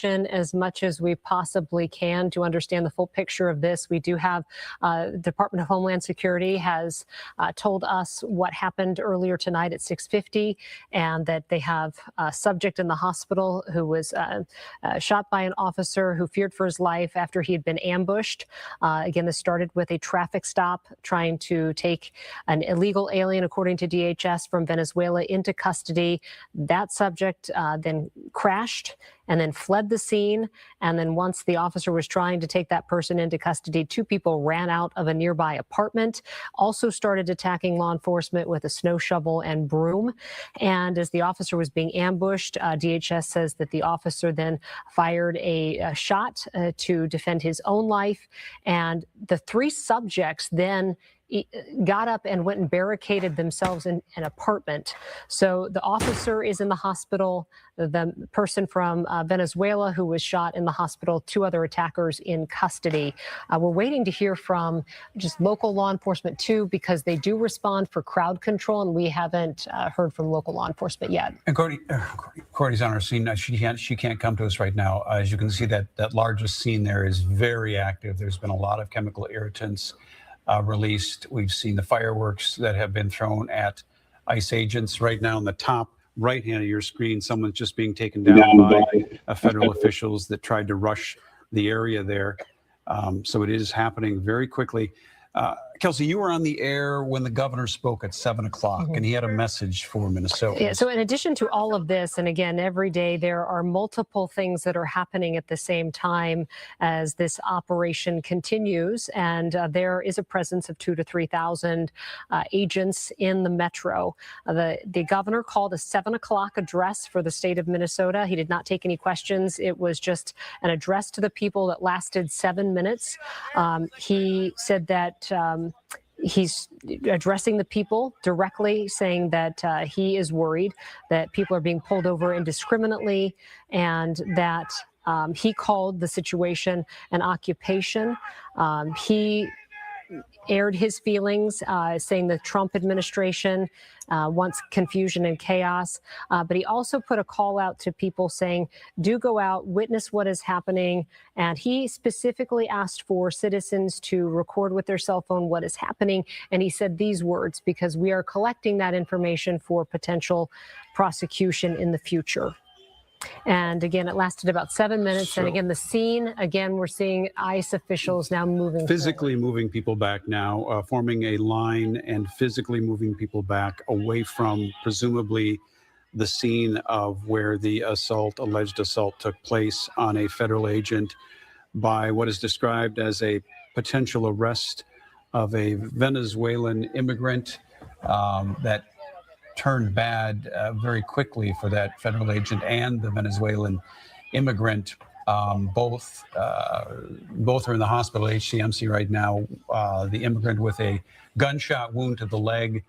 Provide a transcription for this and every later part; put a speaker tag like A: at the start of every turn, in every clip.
A: As much as we possibly can to understand the full picture of this. We do have the Department of Homeland Security has told us what happened earlier tonight at 6:50, and that they have a subject in the hospital who was shot by an officer who feared for his life after he had been ambushed. Again, this started with a traffic stop trying to take an illegal alien, according to DHS, from Venezuela into custody. That subject then crashed and then fled the scene. And then once the officer was trying to take that person into custody, two people ran out of a nearby apartment, also started attacking law enforcement with a snow shovel and broom. And as the officer was being ambushed, DHS says that the officer then fired a shot to defend his own life. And the three subjects then got up and went and barricaded themselves in an apartment. So the officer is in the hospital, the person from Venezuela who was shot in the hospital, two other attackers in custody. We're waiting to hear from just local law enforcement too, because they do respond for crowd control, and we haven't heard from local law enforcement yet.
B: And Courtney's on our scene. She can't come to us right now. As you can see, that largest scene there is very active. There's been a lot of chemical irritants released. We've seen the fireworks that have been thrown at ICE agents. Right now, in the top right hand of your screen, someone's just being taken down by federal officials that tried to rush the area there. So it is happening very quickly. Kelsey, you were on the air when the governor spoke at 7 o'clock, and he had a message for Minnesota.
A: Yeah, so in addition to all of this, and again, every day there are multiple things that are happening at the same time as this operation continues. And there is a presence of 2,000 to 3,000 agents in the metro. The governor called a 7 o'clock address for the state of Minnesota. He did not take any questions. It was just an address to the people that lasted 7 minutes. He said that he's addressing the people directly, saying that he is worried that people are being pulled over indiscriminately, and that he called the situation an occupation. He aired his feelings, saying the Trump administration wants confusion and chaos. But he also put a call out to people saying, do go out, witness what is happening. And he specifically asked for citizens to record with their cell phone what is happening. And he said these words, because we are collecting that information for potential prosecution in the future. And again, it lasted about 7 minutes. So, and again, the scene, again, we're seeing ICE officials now physically
B: moving people back now, forming a line and physically moving people back away from presumably the scene of where the alleged assault took place on a federal agent by what is described as a potential arrest of a Venezuelan immigrant that turned bad very quickly for that federal agent and the Venezuelan immigrant. Both are in the hospital, HCMC right now. The immigrant with a gunshot wound to the leg.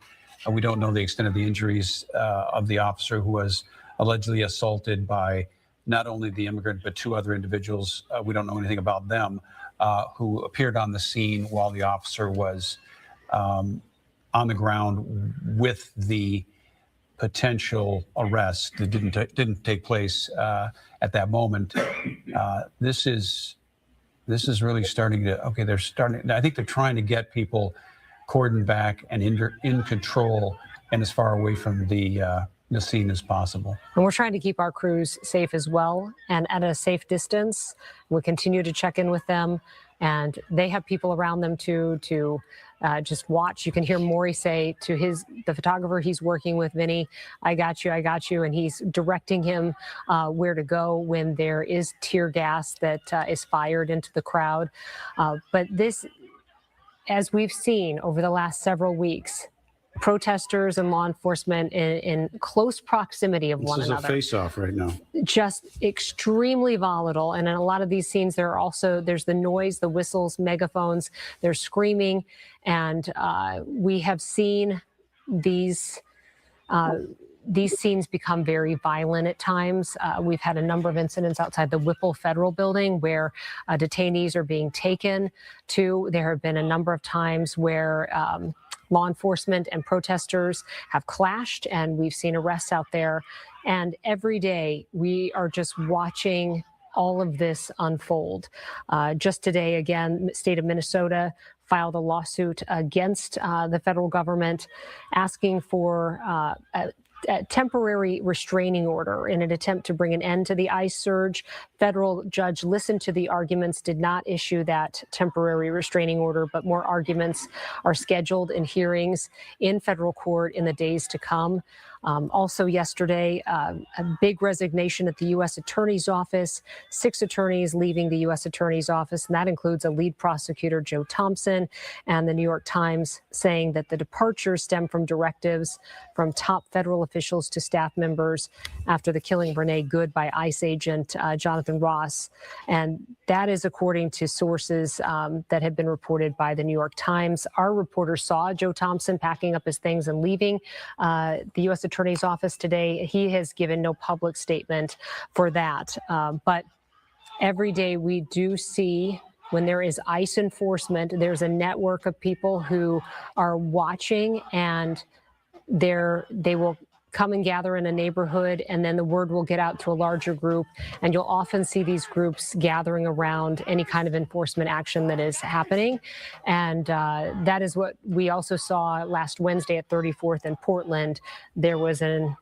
B: We don't know the extent of the injuries of the officer who was allegedly assaulted by not only the immigrant, but two other individuals. We don't know anything about them, who appeared on the scene while the officer was on the ground with the potential arrest that didn't take place at that moment. This is really starting to, okay, they're starting, I think they're trying to get people cordoned back and in control and as far away from the scene as possible.
A: And we're trying to keep our crews safe as well and at a safe distance. We'll continue to check in with them, and they have people around them to just watch. You can hear Maury say to the photographer he's working with, Vinny, I got you, and he's directing him where to go when there is tear gas that is fired into the crowd. But this, as we've seen over the last several weeks, protesters and law enforcement in close proximity of one another.
B: This is a face-off right now.
A: Just extremely volatile. And in a lot of these scenes, there's the noise, the whistles, megaphones, there's screaming. And we have seen these scenes become very violent at times. We've had a number of incidents outside the Whipple Federal Building where detainees are being taken to. There have been a number of times where law enforcement and protesters have clashed, and we've seen arrests out there. And every day we are just watching all of this unfold. Just today, again, state of Minnesota filed a lawsuit against the federal government asking for a temporary restraining order in an attempt to bring an end to the ICE surge. Federal judge listened to the arguments, did not issue that temporary restraining order, but more arguments are scheduled in hearings in federal court in the days to come. Also yesterday, a big resignation at the U.S. Attorney's Office, 6 attorneys leaving the U.S. Attorney's Office, and that includes a lead prosecutor, Joe Thompson, and the New York Times saying that the departures stem from directives from top federal officials to staff members after the killing of Renee Good by ICE agent Jonathan Ross. And that is according to sources that have been reported by the New York Times. Our reporter saw Joe Thompson packing up his things and leaving the U.S. Attorney's Office today. He has given no public statement for that. But every day we do see when there is ICE enforcement, there's a network of people who are watching, and they will come and gather in a neighborhood, and then the word will get out to a larger group. And you'll often see these groups gathering around any kind of enforcement action that is happening. And that is what we also saw last Wednesday at 34th in Portland. There was a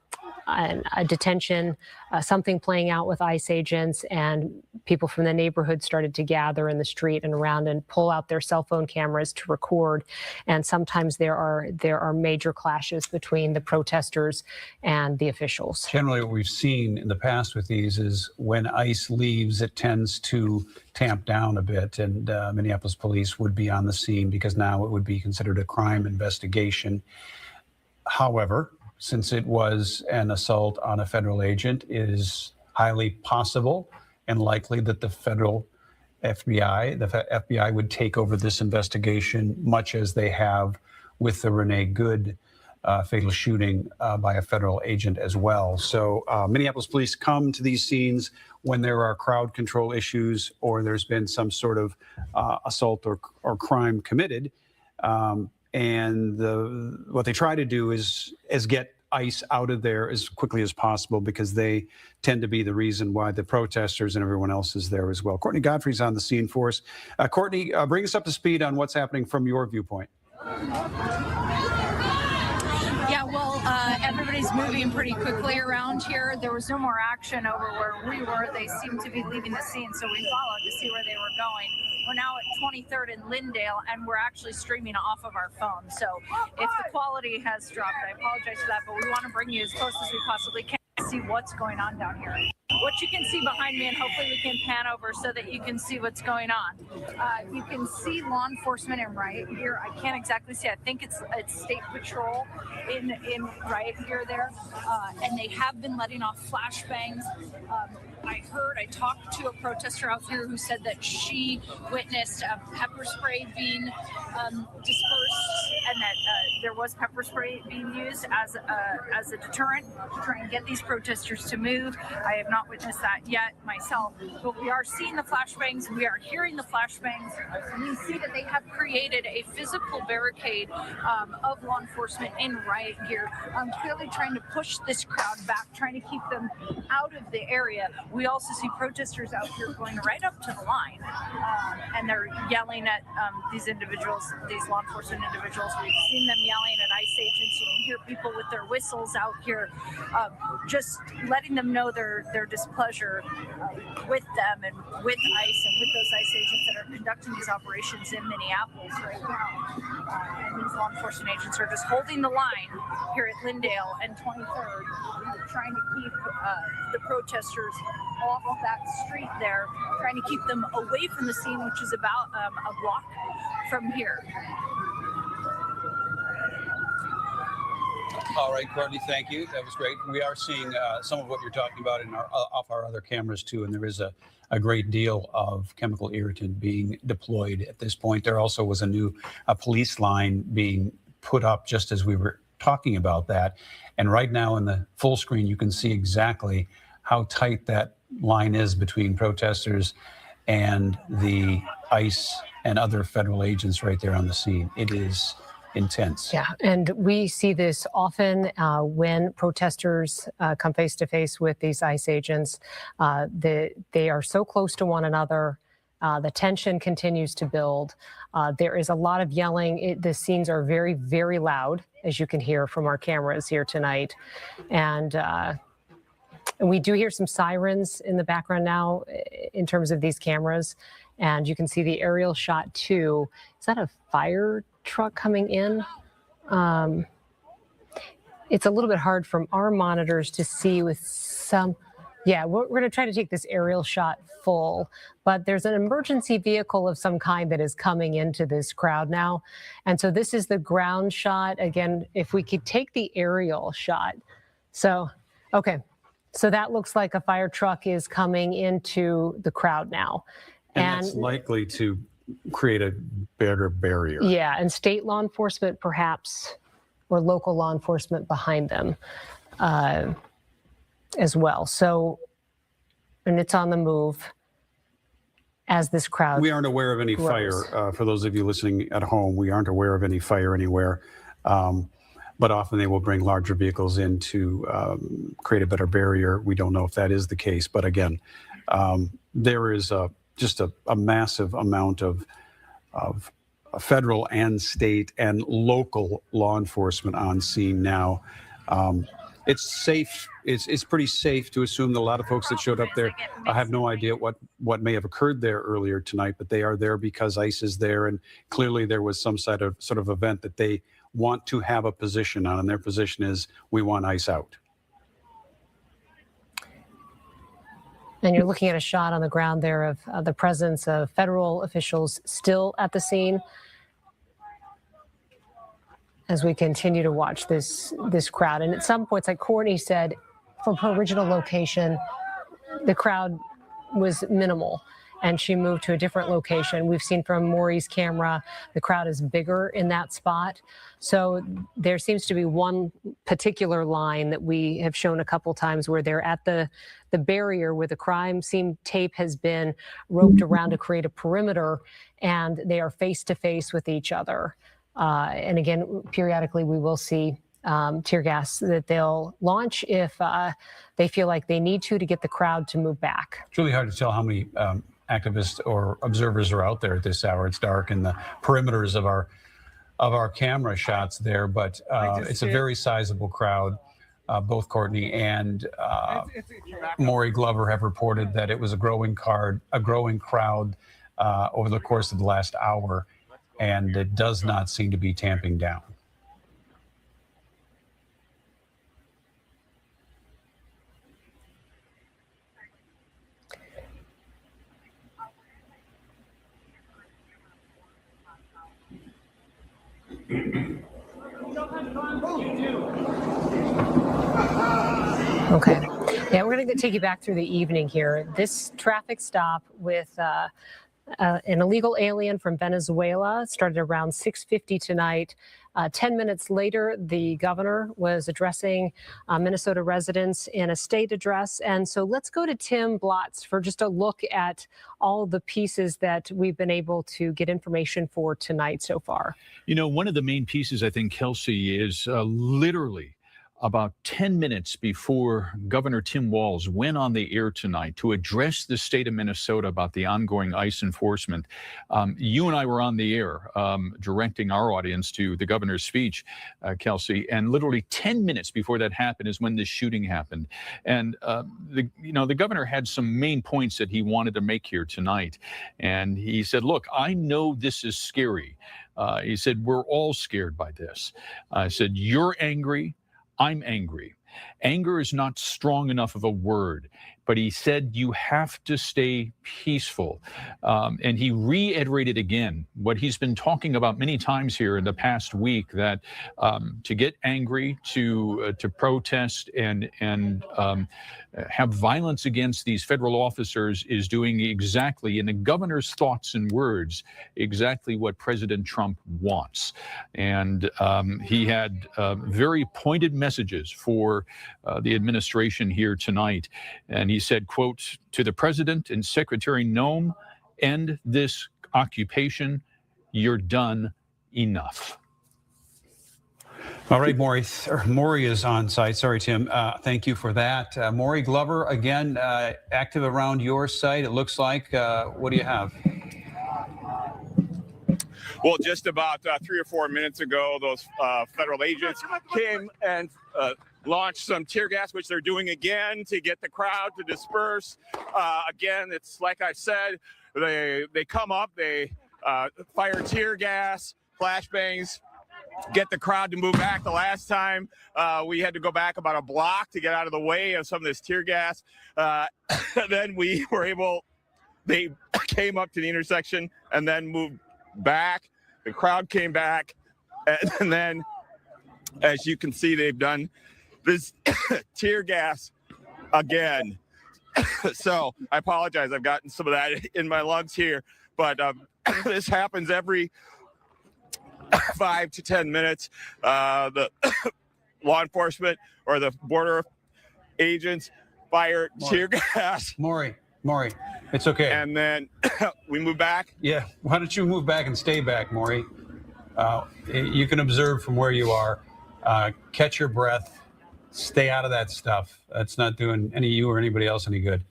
A: detention, something playing out with ICE agents, and people from the neighborhood started to gather in the street and around and pull out their cell phone cameras to record. And sometimes there are major clashes between the protesters and the officials.
B: Generally, what we've seen in the past with these is when ICE leaves, it tends to tamp down a bit, and Minneapolis police would be on the scene because now it would be considered a crime investigation. However, since it was an assault on a federal agent, it is highly possible and likely that the federal FBI would take over this investigation, much as they have with the Renee Good fatal shooting by a federal agent as well. So Minneapolis police come to these scenes when there are crowd control issues or there's been some sort of assault or crime committed. And what they try to do is get ICE out of there as quickly as possible because they tend to be the reason why the protesters and everyone else is there as well. Courtney Godfrey's on the scene for us. Courtney, bring us up to speed on what's happening from your viewpoint.
C: Yeah, well, everybody's moving pretty quickly around here. There was no more action over where we were. They seemed to be leaving the scene, so we followed to see where they were going. We're now at 23rd and Lyndale, and we're actually streaming off of our phone. So if the quality has dropped, I apologize for that, but we want to bring you as close as we possibly can to see what's going on down here. what you can see behind me, and hopefully we can pan over so that you can see what's going on. You can see law enforcement in riot gear. I can't exactly see. I think it's State Patrol in riot gear there, and they have been letting off flashbangs. I talked to a protester out here who said that she witnessed pepper spray being dispersed, and that there was pepper spray being used as a deterrent to try and get these protesters to move. I have not witnessed that yet myself, but we are seeing the flashbangs, we are hearing the flashbangs, and we see that they have created a physical barricade of law enforcement in riot gear, clearly trying to push this crowd back, trying to keep them out of the area. We also see protesters out here going right up to the line, and they're yelling at these individuals, these law enforcement individuals. We've seen them yelling at ICE agents. You can hear people with their whistles out here, just letting them know their displeasure with them and with ICE and with those ICE agents that are conducting these operations in Minneapolis right now. And these law enforcement agents are just holding the line here at Lyndale and 23rd, trying to keep the protesters off of that street there, trying to keep them away from the scene, which is about a block from here.
B: All right, Courtney, thank you. That was great. We are seeing some of what you're talking about in off our other cameras too, and there is a great deal of chemical irritant being deployed at this point. There also was a new police line being put up just as we were talking about that. And right now in the full screen, you can see exactly how tight that line is between protesters and the ICE and other federal agents right there on the scene. It is intense.
A: Yeah, and we see this often when protesters come face to face with these ICE agents. They are so close to one another. The tension continues to build. There is a lot of yelling. The scenes are very, very loud, as you can hear from our cameras here tonight. And we do hear some sirens in the background now in terms of these cameras. And you can see the aerial shot too. Is that a fire truck coming in? It's a little bit hard from our monitors to see with some. Yeah, we're going to try to take this aerial shot full, but there's an emergency vehicle of some kind that is coming into this crowd now. And so this is the ground shot. Again, if we could take the aerial shot. So, okay. So that looks like a fire truck is coming into the crowd now.
B: And that's likely to create a better barrier.
A: Yeah, and state law enforcement perhaps, or local law enforcement behind them as well. So, and it's on the move as this crowd
B: We aren't aware of any
A: grows.
B: fire. For those of you listening at home, we aren't aware of any fire anywhere. But often they will bring larger vehicles in to create a better barrier. We don't know if that is the case. But again, there is just a massive amount of federal and state and local law enforcement on scene now. It's safe. It's pretty safe to assume that a lot of folks that showed up there have no idea what may have occurred there earlier tonight, but they are there because ICE is there, and clearly there was some sort of event that they want to have a position on, and their position is we want ICE out.
A: And you're looking at a shot on the ground there of the presence of federal officials still at the scene as we continue to watch this crowd. And at some points, like Courtney said, from her original location, the crowd was minimal, and she moved to a different location. We've seen from Maury's camera, the crowd is bigger in that spot. So there seems to be one particular line that we have shown a couple times where they're at the barrier where the crime scene tape has been roped around to create a perimeter, and they are face to face with each other. And again, periodically we will see tear gas that they'll launch if they feel like they need to get the crowd to move back.
B: It's really hard to tell how many activists or observers are out there at this hour. It's dark in the perimeters of our camera shots there, but it's a very sizable crowd. Both Courtney and Maury Glover have reported that it was a growing crowd over the course of the last hour, and it does not seem to be tamping down.
A: Okay. Yeah, we're going to take you back through the evening here. This traffic stop with an illegal alien from Venezuela started around 6:50 tonight. 10 minutes later, the governor was addressing Minnesota residents in a state address. And so let's go to Tim Blotz for just a look at all the pieces that we've been able to get information for tonight so far.
D: You know, one of the main pieces, I think, Kelsey, is literally about 10 minutes before Governor Tim Walz went on the air tonight to address the state of Minnesota about the ongoing ICE enforcement. You and I were on the air directing our audience to the governor's speech, Kelsey, and literally 10 minutes before that happened is when this shooting happened. And, the governor had some main points that he wanted to make here tonight. And he said, look, I know this is scary. He said, we're all scared by this. I said, you're angry. I'm angry. Anger is not strong enough of a word, but he said you have to stay peaceful. And he reiterated again what he's been talking about many times here in the past week, that to get angry, to protest and have violence against these federal officers is doing exactly, in the governor's thoughts and words, exactly what President Trump wants. And he had very pointed messages for the administration here tonight. And he said, quote, to the president and Secretary Noem, end this occupation. You're done. Enough.
B: All right, Maury is on site. Sorry, Tim. Thank you for that. Maury Glover, again, active around your site, it looks like. What do you have?
E: Well, just about 3 or 4 minutes ago, those federal agents came and launched some tear gas, which they're doing again to get the crowd to disperse. Again, it's like I said, they come up, they fire tear gas, flashbangs, get the crowd to move back. The last time we had to go back about a block to get out of the way of some of this tear gas. Then they came up to the intersection and then moved back. The crowd came back. And then, as you can see, they've done this tear gas again. So I apologize. I've gotten some of that in my lungs here. But this happens every 5 to 10 minutes. The law enforcement or the border agents fire tear gas.
B: Maury, it's okay.
E: And then we move back.
B: Yeah, why don't you move back and stay back, Maury? You can observe from where you are. Catch your breath. Stay out of that stuff. That's not doing you or anybody else any good.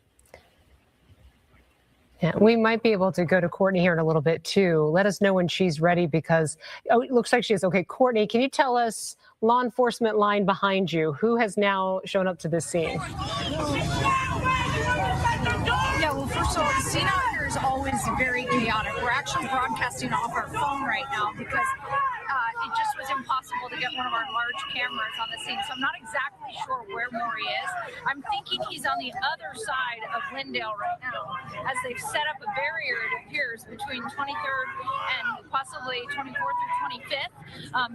A: Yeah, we might be able to go to Courtney here in a little bit, too. Let us know when she's ready because, it looks like she is. Okay, Courtney, can you tell us, law enforcement line behind you, who has now shown up to this scene?
C: Yeah, well, first of all, the scene out here is always very chaotic. We're actually broadcasting off our phone right now because it just was impossible to get one of our large cameras on the scene. So I'm not exactly sure where Maury is. I'm thinking he's on the other side of Lindale right now, as they've set up a barrier, it appears, between 23rd and possibly 24th or 25th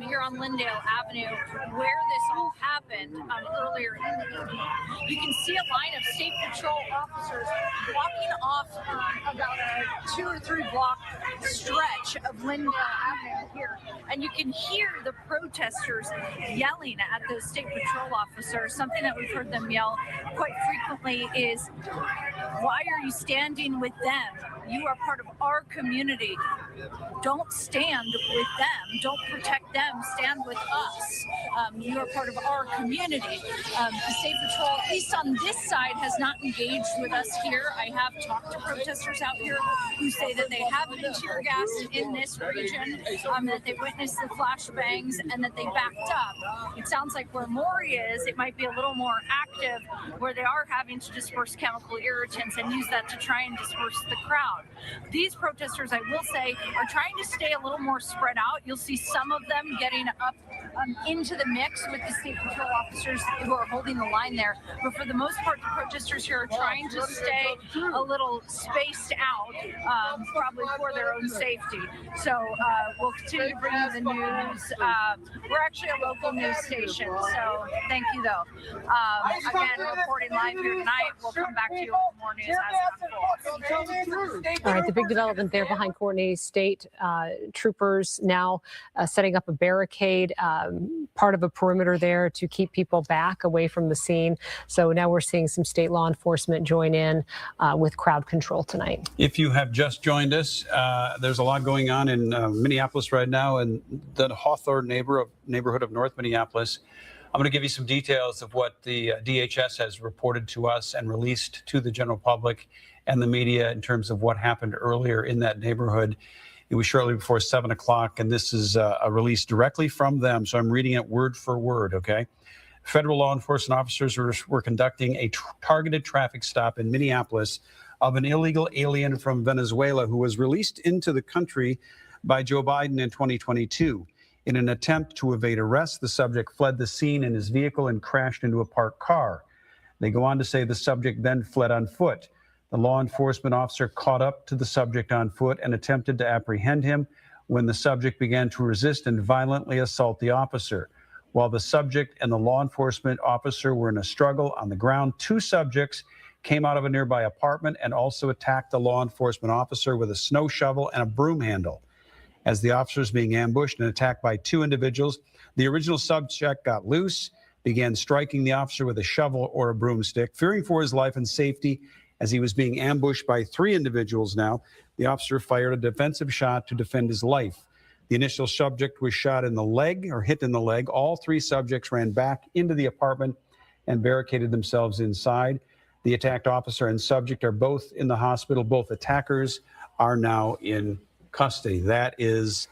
C: here on Lindale Avenue, where this all happened earlier in the evening. You can see a line of state patrol officers walking off about a 2 or 3 block stretch of Lindale Avenue here, and you can hear the protesters yelling at those state patrol officers. Something that we've heard them yell quite frequently is, why are you standing with them? You are part of our community. Don't stand with them. Don't protect them. Stand with us. You are part of our community. The State Patrol, at least on this side, has not engaged with us here. I have talked to protesters out here who say that they have been tear gassed in this region, that they witnessed the flashbangs, and that they backed up. It sounds like where Maury is, it might be a little more active, where they are having to disperse chemical irritants and use that to try and disperse the crowd. These protesters, I will say, are trying to stay a little more spread out. You'll see some of them getting up into the mix with the state patrol officers who are holding the line there. But for the most part, the protesters here are trying to stay a little spaced out, probably for their own safety. So we'll continue to bring you the news. We're actually a local news station, so thank you, though. Again, reporting live here tonight. We'll come back to you with more news as it unfolds.
A: All right, the big development there behind Courtney, state troopers now setting up a barricade, part of a perimeter there to keep people back away from the scene. So now we're seeing some state law enforcement join in with crowd control tonight.
B: If you have just joined us, there's a lot going on in Minneapolis right now, in the Hawthorne neighborhood of North Minneapolis. I'm going to give you some details of what the DHS has reported to us and released to the general public and the media in terms of what happened earlier in that neighborhood. It was shortly before 7 o'clock, and this is a release directly from them, so I'm reading it word for word, okay? Federal law enforcement officers were conducting a targeted traffic stop in Minneapolis of an illegal alien from Venezuela who was released into the country by Joe Biden in 2022. In an attempt to evade arrest, the subject fled the scene in his vehicle and crashed into a parked car. They go on to say the subject then fled on foot. The law enforcement officer caught up to the subject on foot and attempted to apprehend him when the subject began to resist and violently assault the officer. While the subject and the law enforcement officer were in a struggle on the ground, two subjects came out of a nearby apartment and also attacked the law enforcement officer with a snow shovel and a broom handle. As the officer was being ambushed and attacked by two individuals, the original subject got loose, began striking the officer with a shovel or a broomstick. Fearing for his life and safety as he was being ambushed by three individuals now, the officer fired a defensive shot to defend his life. The initial subject was shot in the leg or hit in the leg. All three subjects ran back into the apartment and barricaded themselves inside. The attacked officer and subject are both in the hospital. Both attackers are now in custody. That is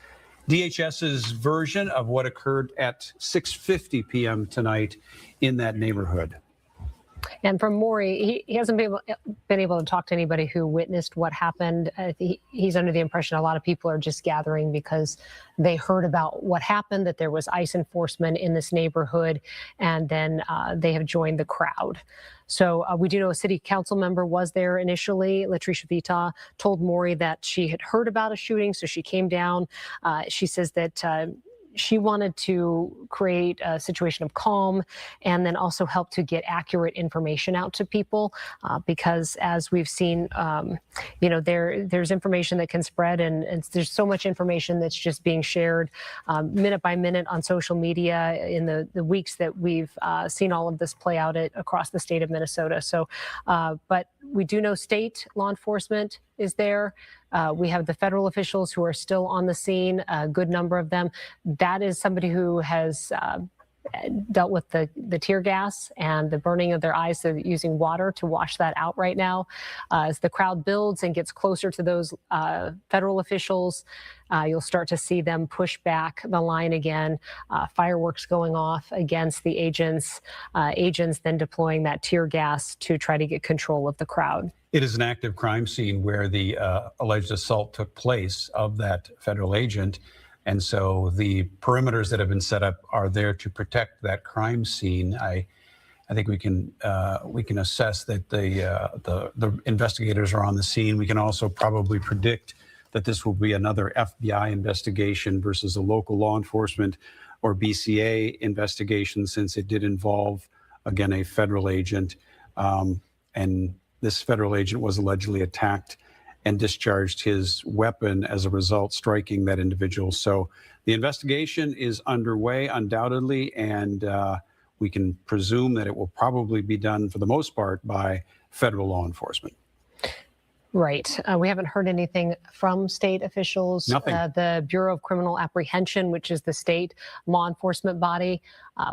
B: DHS's version of what occurred at 6:50 p.m. tonight in that neighborhood.
A: And from Maury, he hasn't been able to talk to anybody who witnessed what happened. He's under the impression a lot of people are just gathering because they heard about what happened, that there was ICE enforcement in this neighborhood, and then they have joined the crowd. So we do know a city council member was there initially. Latricia Vita told Maury that she had heard about a shooting, so she came down. She says that she wanted to create a situation of calm and then also help to get accurate information out to people because as we've seen, there's information that can spread and there's so much information that's just being shared minute by minute on social media in the weeks that we've seen all of this play out across the state of Minnesota. So, but we do know state law enforcement is there. We have the federal officials who are still on the scene, a good number of them. That is somebody who has dealt with the tear gas and the burning of their eyes. They're using water to wash that out right now. As the crowd builds and gets closer to those federal officials, you'll start to see them push back the line again, fireworks going off against the agents then deploying that tear gas to try to get control of the crowd.
B: It is an active crime scene where the alleged assault took place of that federal agent. And so the perimeters that have been set up are there to protect that crime scene. I think we can assess that the investigators are on the scene. We can also probably predict that this will be another FBI investigation versus a local law enforcement or BCA investigation, since it did involve, again, a federal agent. And this federal agent was allegedly attacked and discharged his weapon as a result, striking that individual. So the investigation is underway, undoubtedly, and we can presume that it will probably be done, for the most part, by federal law enforcement.
A: Right. We haven't heard anything from state officials.
B: Nothing.
A: The Bureau of Criminal Apprehension, which is the state law enforcement body,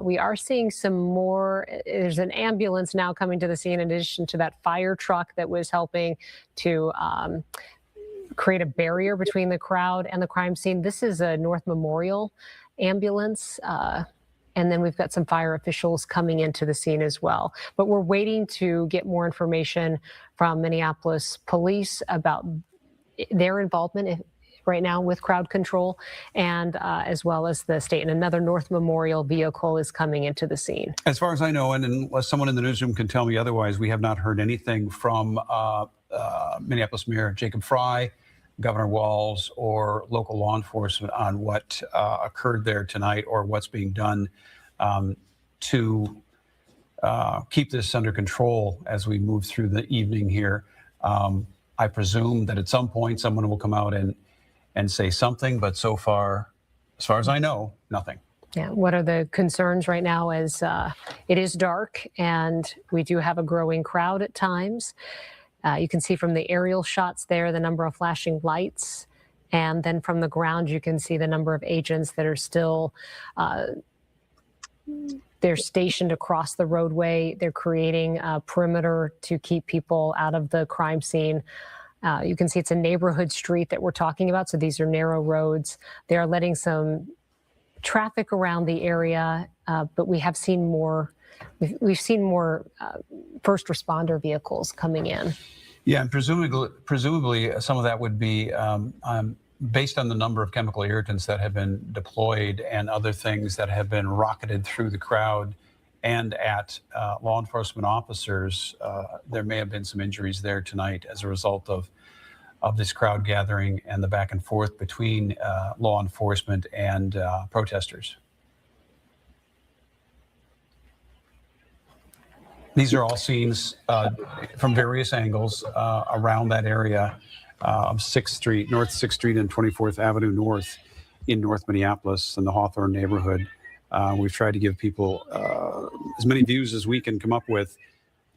A: we are seeing some more. There's an ambulance now coming to the scene in addition to that fire truck that was helping to create a barrier between the crowd and the crime scene. This is a North Memorial ambulance. And then we've got some fire officials coming into the scene as well. But we're waiting to get more information from Minneapolis police about their involvement right now with crowd control, and as well as the state. And another North Memorial vehicle is coming into the scene.
B: As far as I know, and unless someone in the newsroom can tell me otherwise, we have not heard anything from Minneapolis Mayor Jacob Fry, Governor Walz, or local law enforcement on what occurred there tonight or what's being done to keep this under control as we move through the evening here. I presume that at some point someone will come out and say something, but so far, as far as I know, nothing.
A: Yeah, what are the concerns right now is it is dark and we do have a growing crowd at times. You can see from the aerial shots there the number of flashing lights, and then from the ground you can see the number of agents that are still they're stationed across the roadway. They're creating a perimeter to keep people out of the crime scene. You can see it's a neighborhood street that we're talking about, so these are narrow roads. They are letting some traffic around the area, but we have seen more. We've seen more first responder vehicles coming in.
B: Yeah, and presumably some of that would be based on the number of chemical irritants that have been deployed and other things that have been rocketed through the crowd and at law enforcement officers. There may have been some injuries there tonight as a result of this crowd gathering and the back and forth between law enforcement and protesters. These are all scenes from various angles around that area of 6th Street, North 6th Street and 24th Avenue North in North Minneapolis in the Hawthorne neighborhood. We've tried to give people as many views as we can come up with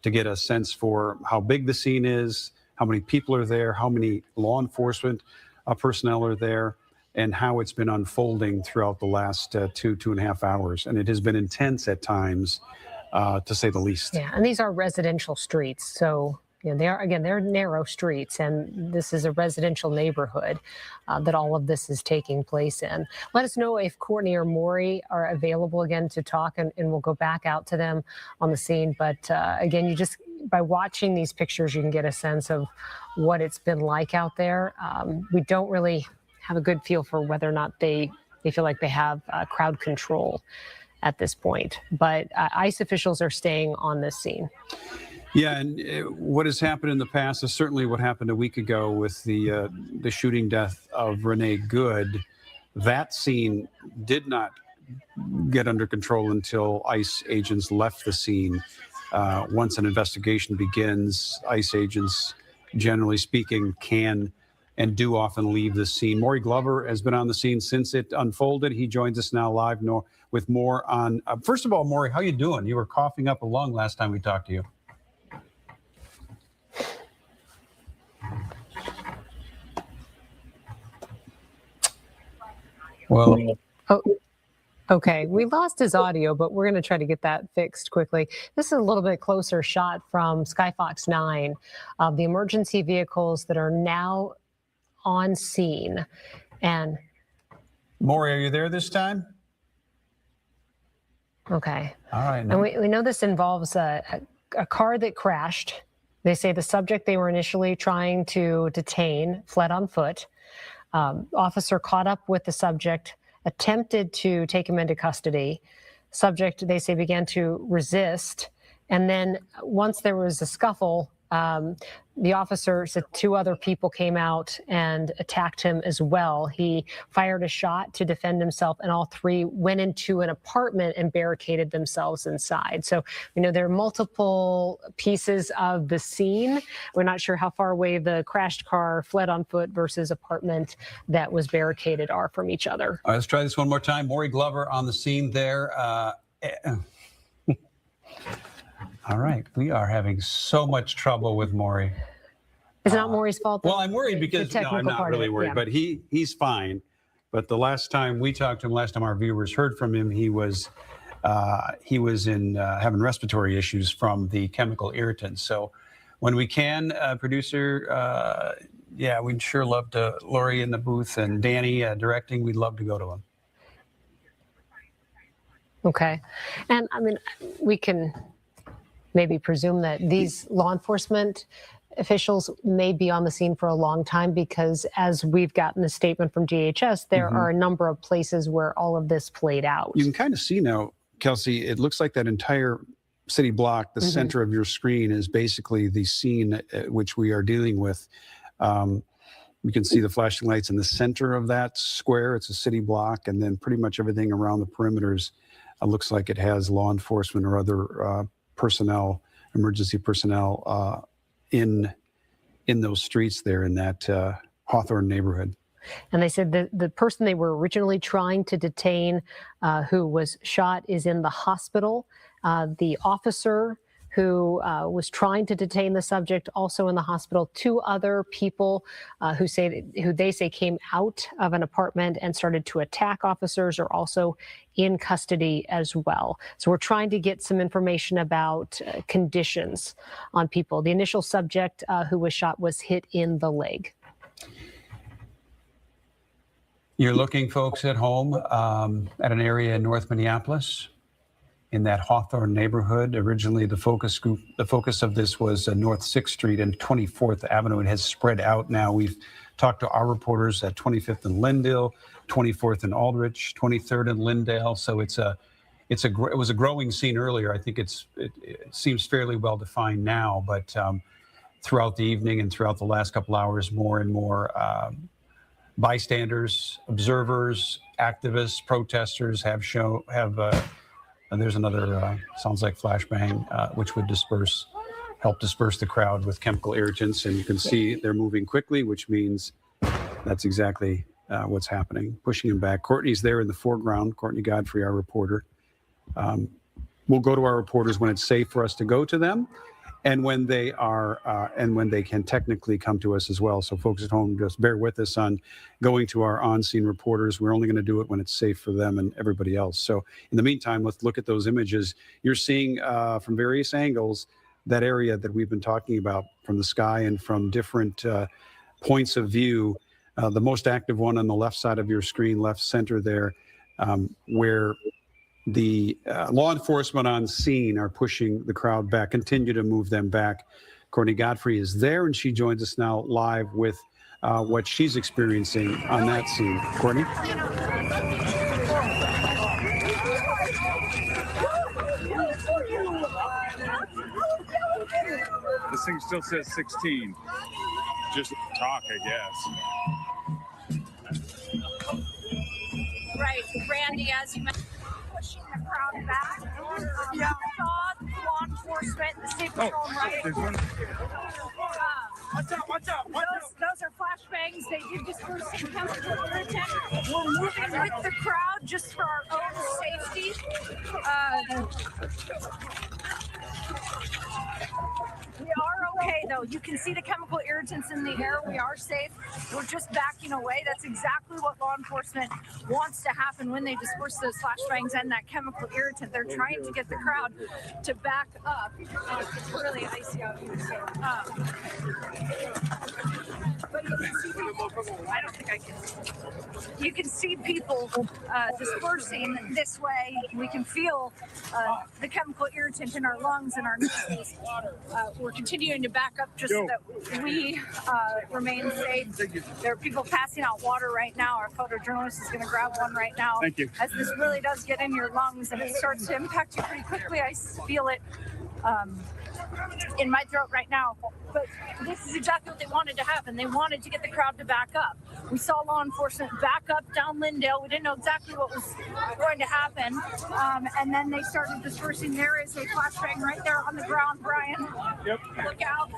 B: to get a sense for how big the scene is, how many people are there, how many law enforcement personnel are there, and how it's been unfolding throughout the last 2.5 hours. And it has been intense at times, to say the least.
A: Yeah, and these are residential streets, so you know, they're narrow streets, and this is a residential neighborhood that all of this is taking place in. Let us know if Courtney or Maury are available again to talk, and we'll go back out to them on the scene. But again, you just, by watching these pictures, you can get a sense of what it's been like out there. We don't really have a good feel for whether or not they feel like they have crowd control at this point, but ICE officials are staying on this scene.
B: Yeah, and what has happened in the past is certainly what happened a week ago with the shooting death of Renee Good. That scene did not get under control until ICE agents left the scene. Once an investigation begins, ICE agents, generally speaking, can and do often leave the scene. Maury Glover has been on the scene since it unfolded. He joins us now live with more on. First of all, Maury, how you doing? You were coughing up a lung last time we talked to you. Well,
A: oh, okay. We lost his audio, but we're going to try to get that fixed quickly. This is a little bit closer shot from Skyfox 9 of the emergency vehicles that are now on scene. And
B: Maury, are you there this time?
A: Okay.
B: All right.
A: And we know this involves a car that crashed. They say the subject they were initially trying to detain fled on foot. Officer caught up with the subject, attempted to take him into custody. Subject, they say, began to resist. And then once there was a scuffle, the officer said 2 other people came out and attacked him as well. He fired a shot to defend himself, and all 3 went into an apartment and barricaded themselves inside. So, you know, there are multiple pieces of the scene. We're not sure how far away the crashed car, fled on foot, versus apartment that was barricaded are from each other.
B: All right, let's try this one more time. Maury Glover on the scene there. All right, we are having so much trouble with Maury.
A: It's not Maury's fault.
B: Well, I'm worried because no, I'm not really worried, but he's fine. But the last time we talked to him, last time our viewers heard from him, he was in having respiratory issues from the chemical irritants. So when we can, producer, yeah, we'd sure love to. Lori in the booth and Danny directing. We'd love to go to him.
A: Okay, and I mean, we can maybe presume that these law enforcement officials may be on the scene for a long time because, as we've gotten a statement from DHS, there are a number of places where all of this played out.
B: You can kind of see now, Kelsey, it looks like that entire city block, the center of your screen, is basically the scene which we are dealing with. You can see the flashing lights in the center of that square. It's a city block, and then pretty much everything around the perimeters looks like it has law enforcement or other personnel, emergency personnel in those streets there in that Hawthorne neighborhood.
A: And they said the person they were originally trying to detain who was shot is in the hospital. The officer who was trying to detain the subject also in the hospital. 2 other people who they say came out of an apartment and started to attack officers are also in custody as well. So we're trying to get some information about conditions on people. The initial subject who was shot was hit in the leg.
B: You're looking, folks at home, at an area in North Minneapolis, in that Hawthorne neighborhood. Originally, the focus of this was North 6th Street and 24th Avenue. It has spread out now. We've talked to our reporters at 25th and Lyndale, 24th and Aldrich, 23rd and Lyndale. So it was a growing scene earlier. I think it seems fairly well defined now, but throughout the evening and throughout the last couple hours, more and more bystanders, observers, activists, protesters and there's another, sounds like flashbang, which would help disperse the crowd with chemical irritants. And you can see they're moving quickly, which means that's exactly what's happening, pushing them back. Courtney's there in the foreground, Courtney Godfrey, our reporter. We'll go to our reporters when it's safe for us to go to them, and when they can technically come to us as well. So folks at home, just bear with us on going to our on-scene reporters. We're only going to do it when it's safe for them and everybody else. So in the meantime, let's look at those images. You're seeing from various angles that area that we've been talking about from the sky and from different points of view. The most active one on the left side of your screen, left center there, where the law enforcement on scene are pushing the crowd back, continue to move them back. Courtney Godfrey is there, and she joins us now live with what she's experiencing on that scene. Courtney?
F: This thing still says 16. Just talk, I guess.
C: Right, Randy, as you mentioned, pushing the crowd back. Saw law enforcement, the state patrol, right? Watch out. Those are flashbangs. They did disperse some chemical irritant. We're moving with the crowd just for our own safety. We are okay, though. You can see the chemical irritants in the air. We are safe. We're just backing away. That's exactly what law enforcement wants to happen when they disperse those flashbangs and that chemical irritant. They're trying to get the crowd to back up. It's really icy out here. But you can see people, I don't think I can. You can see people dispersing this way. We can feel the chemical irritant in our lungs and our noses. We're continuing to back up just so that we remain safe. There are people passing out water right now. Our photojournalist is going to grab one right now.
F: Thank you.
C: As this really does get in your lungs and it starts to impact you pretty quickly. I feel it in my throat right now. But this is exactly what they wanted to happen. They wanted to get the crowd to back up. We saw law enforcement back up down Lyndale. We didn't know exactly what was going to happen. And then they started dispersing. There is a flashbang right there on the ground, Brian.
F: Yep.
C: Look out.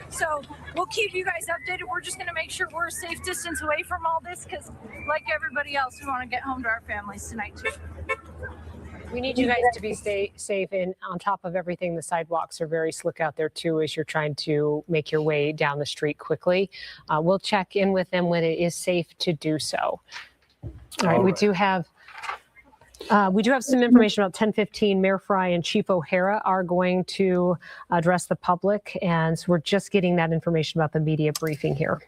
C: So we'll keep you guys updated. We're just going to make sure we're a safe distance away from all this because, like everybody else, we want to get home to our families tonight, too.
A: We need you guys to be safe, and on top of everything, the sidewalks are very slick out there too as you're trying to make your way down the street quickly. We'll check in with them when it is safe to do so. All right, we do have some information about 10:15. Mayor Fry and Chief O'Hara are going to address the public, and so we're just getting that information about the media briefing here.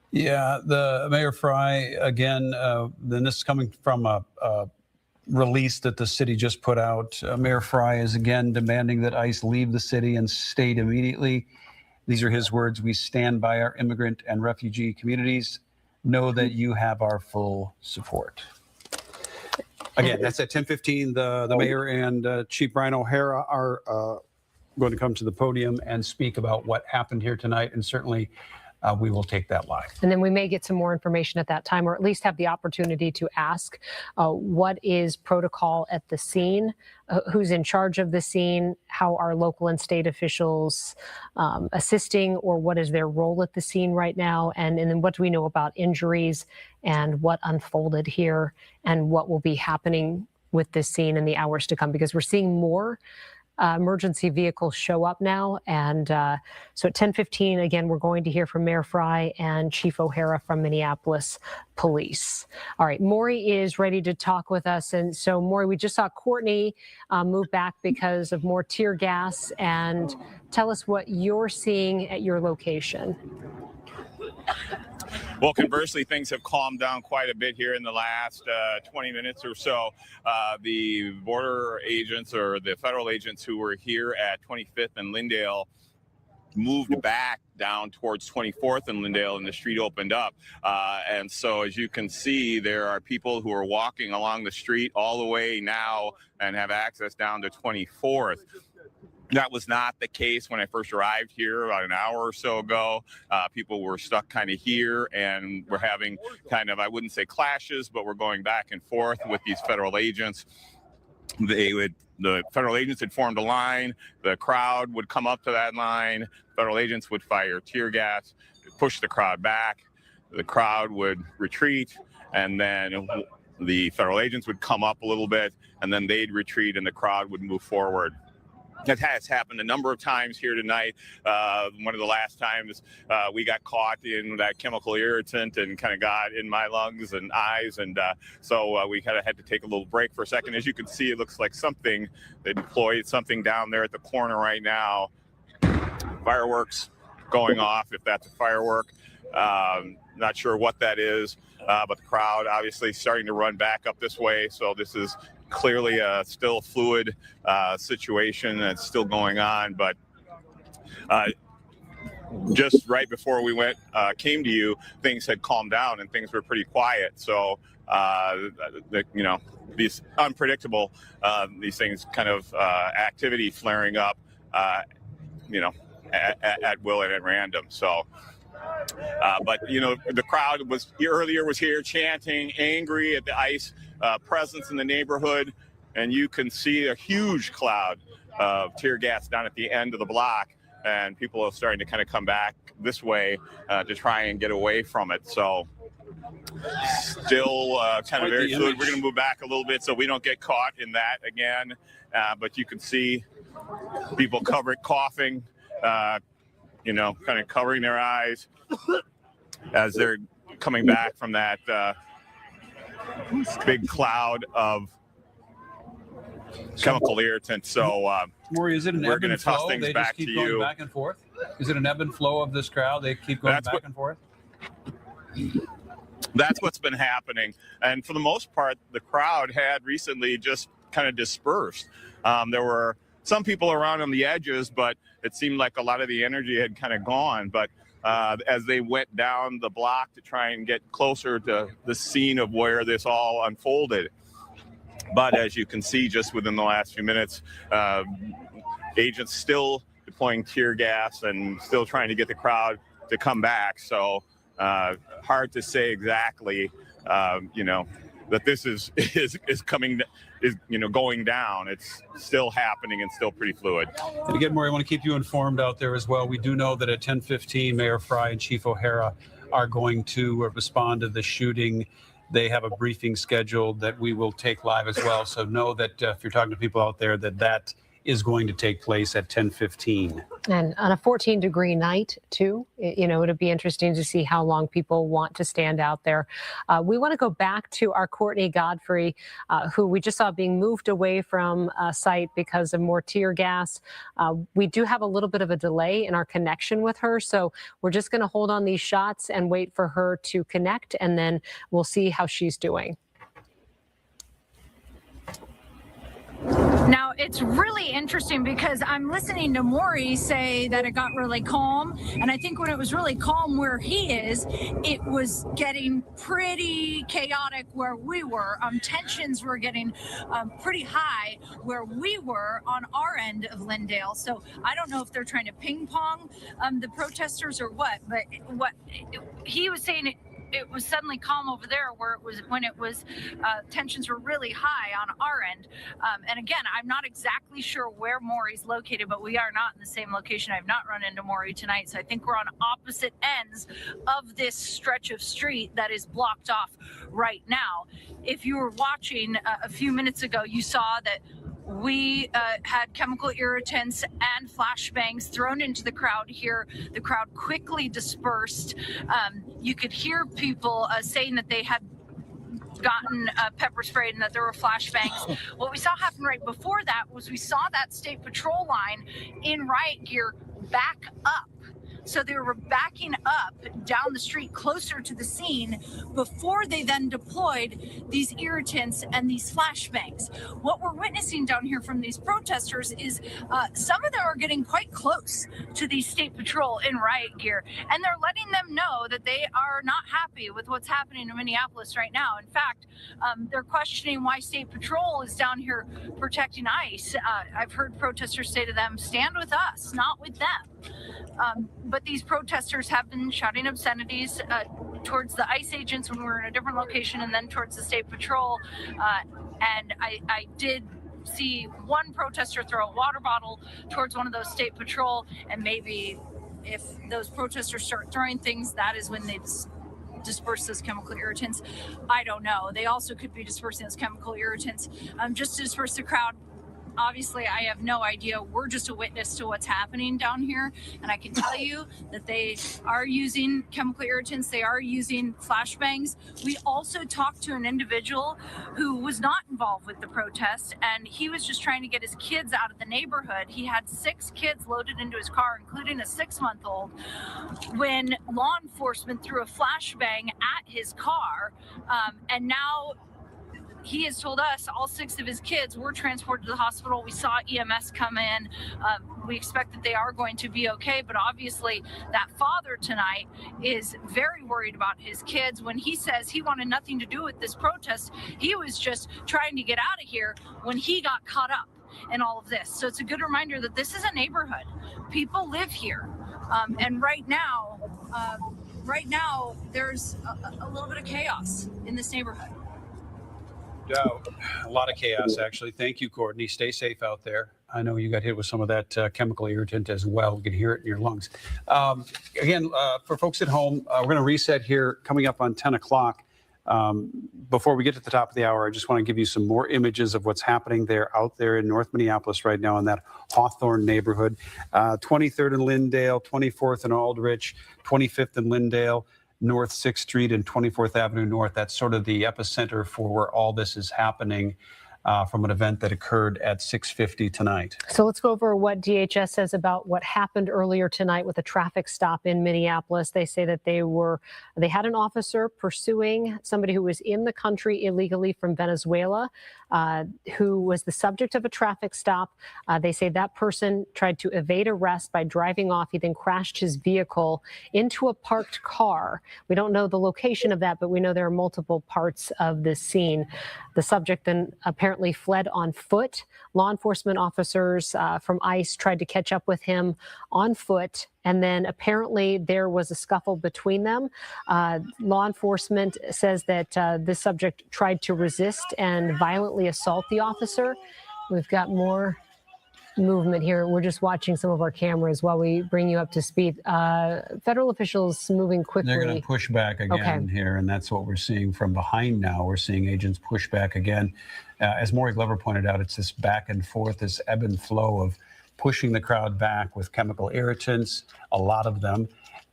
B: Yeah, the Mayor Fry, again, then this is coming from a release that the city just put out. Mayor Fry is again demanding that ICE leave the city and state immediately. These are his words. We stand by our immigrant and refugee communities. Know that you have our full support. Again, that's at 10:15. The mayor and Chief Brian O'Hara are going to come to the podium and speak about what happened here tonight, and certainly we will take that live.
A: And then we may get some more information at that time, or at least have the opportunity to ask what is protocol at the scene, who's in charge of the scene, how are local and state officials assisting, or what is their role at the scene right now, and then what do we know about injuries and what unfolded here and what will be happening with this scene in the hours to come, because we're seeing more emergency vehicles show up now. And so at 10:15, again, we're going to hear from Mayor Fry and Chief O'Hara from Minneapolis Police. All right, Maury is ready to talk with us. And so, Maury, we just saw Courtney move back because of more tear gas. And tell us what you're seeing at your location.
E: Well, conversely, things have calmed down quite a bit here in the last 20 minutes or so. The border agents or the federal agents who were here at 25th and Lyndale moved back down towards 24th and Lyndale, and the street opened up. And so, as you can see, there are people who are walking along the street all the way now and have access down to 24th. That was not the case when I first arrived here about an hour or so ago. People were stuck kind of here, and we're having kind of, I wouldn't say clashes, but we're going back and forth with these federal agents. The federal agents had formed a line. The crowd would come up to that line. Federal agents would fire tear gas, push the crowd back. The crowd would retreat, and then the federal agents would come up a little bit, and then they'd retreat, and the crowd would move forward. That has happened a number of times here tonight. One of the last times we got caught in that chemical irritant and kind of got in my lungs and eyes. And so we kind of had to take a little break for a second. As you can see, it looks like they deployed something down there at the corner right now. Fireworks going off, if that's a firework. Not sure what that is, but the crowd obviously starting to run back up this way. So this is clearly still a fluid situation that's still going on, but just right before we came to you, things had calmed down and things were pretty quiet. So these unpredictable these things kind of activity flaring up at will and at random. So but the crowd was here chanting, angry at the ICE presence in the neighborhood, and you can see a huge cloud of tear gas down at the end of the block, and people are starting to kind of come back this way to try and get away from it. So still kind of very fluid. We're going to move back a little bit so we don't get caught in that again, but you can see people coughing, kind of covering their eyes as they're coming back from that big cloud of chemical irritant. So,
B: Maury, is it an
E: we're
B: ebb
E: going
B: and
E: to toss
B: flow?
E: things
B: They
E: back
B: just keep
E: to
B: going
E: you.
B: back and forth? Is it an ebb and flow of this crowd? They keep going back and forth?
E: That's what's been happening. And for the most part, the crowd had recently just kind of dispersed. There were some people around on the edges, but it seemed like a lot of the energy had kind of gone. But as they went down the block to try and get closer to the scene of where this all unfolded. But as you can see, just within the last few minutes, agents still deploying tear gas and still trying to get the crowd to come back. So hard to say exactly, that this is going down. It's still happening and still pretty fluid.
B: And again, Maury, I want to keep you informed out there as well. We do know that at 10:15, Mayor Fry and Chief O'Hara are going to respond to the shooting. They have a briefing scheduled that we will take live as well. So know that if you're talking to people out there, that is going to take place at 10:15.
A: And on a 14-degree night, too, it'll be interesting to see how long people want to stand out there. We want to go back to our Courtney Godfrey, who we just saw being moved away from site because of more tear gas. We do have a little bit of a delay in our connection with her, so we're just going to hold on these shots and wait for her to connect, and then we'll see how she's doing.
C: Now, it's really interesting because I'm listening to Maury say that it got really calm. And I think when it was really calm where he is, it was getting pretty chaotic where we were. Tensions were getting pretty high where we were on our end of Lindale. So I don't know if they're trying to ping pong the protesters or what, but what he was saying, it was suddenly calm over there where it was when it was tensions were really high on our end. And again, I'm not exactly sure where Maury's located, but we are not in the same location. I've not run into Maury tonight, so I think we're on opposite ends of this stretch of street that is blocked off right now. If you were watching a few minutes ago, you saw that we had chemical irritants and flashbangs thrown into the crowd here. The crowd quickly dispersed. You could hear people saying that they had gotten pepper sprayed and that there were flashbangs. What we saw happen right before that was we saw that state patrol line in riot gear back up. So they were backing up down the street closer to the scene before they then deployed these irritants and these flashbangs. What we're witnessing down here from these protesters is some of them are getting quite close to the state patrol in riot gear, and they're letting them know that they are not happy with what's happening in Minneapolis right now. In fact, they're questioning why state patrol is down here protecting ICE. I've heard protesters say to them, stand with us, not with them. But these protesters have been shouting obscenities towards the ICE agents when we were in a different location, and then towards the state patrol. And I did see one protester throw a water bottle towards one of those state patrol, and maybe if those protesters start throwing things, that is when they disperse those chemical irritants. I don't know. They also could be dispersing those chemical irritants just to disperse the crowd. Obviously, I have no idea. We're just a witness to what's happening down here. And I can tell you that they are using chemical irritants. They are using flashbangs. We also talked to an individual who was not involved with the protest, and he was just trying to get his kids out of the neighborhood. He had 6 kids loaded into his car, including a 6-month-old, when law enforcement threw a flashbang at his car. And now he has told us all 6 of his kids were transported to the hospital. We saw EMS come in. We expect that they are going to be okay, but obviously that father tonight is very worried about his kids. When he says he wanted nothing to do with this protest, he was just trying to get out of here when he got caught up in all of this. So it's a good reminder that this is a neighborhood. People live here. And right now there's a little bit of chaos in this neighborhood.
B: A lot of chaos, actually. Thank you, Courtney. Stay safe out there. I know you got hit with some of that chemical irritant as well. You can hear it in your lungs. Again, for folks at home, we're going to reset here coming up on 10 o'clock. Before we get to the top of the hour, I just want to give you some more images of what's happening out there in North Minneapolis right now in that Hawthorne neighborhood. 23rd in Lindale, 24th in Aldrich, 25th in Lindale, North 6th Street and 24th Avenue North. That's sort of the epicenter for where all this is happening from an event that occurred at 6:50 tonight.
A: So let's go over what DHS says about what happened earlier tonight with a traffic stop in Minneapolis. They say that they had an officer pursuing somebody who was in the country illegally from Venezuela, who was the subject of a traffic stop. They say that person tried to evade arrest by driving off. He then crashed his vehicle into a parked car. We don't know the location of that, but we know there are multiple parts of this scene. The subject then apparently fled on foot. Law enforcement officers from ICE tried to catch up with him on foot, and then apparently there was a scuffle between them. Law enforcement says that this subject tried to resist and violently assault the officer. We've got more movement here. We're just watching some of our cameras while we bring you up to speed. Federal officials moving quickly.
B: They're going to push back again here, and that's what we're seeing from behind now. We're seeing agents push back again. As Maury Glover pointed out, it's this back and forth, this ebb and flow of pushing the crowd back with chemical irritants, a lot of them,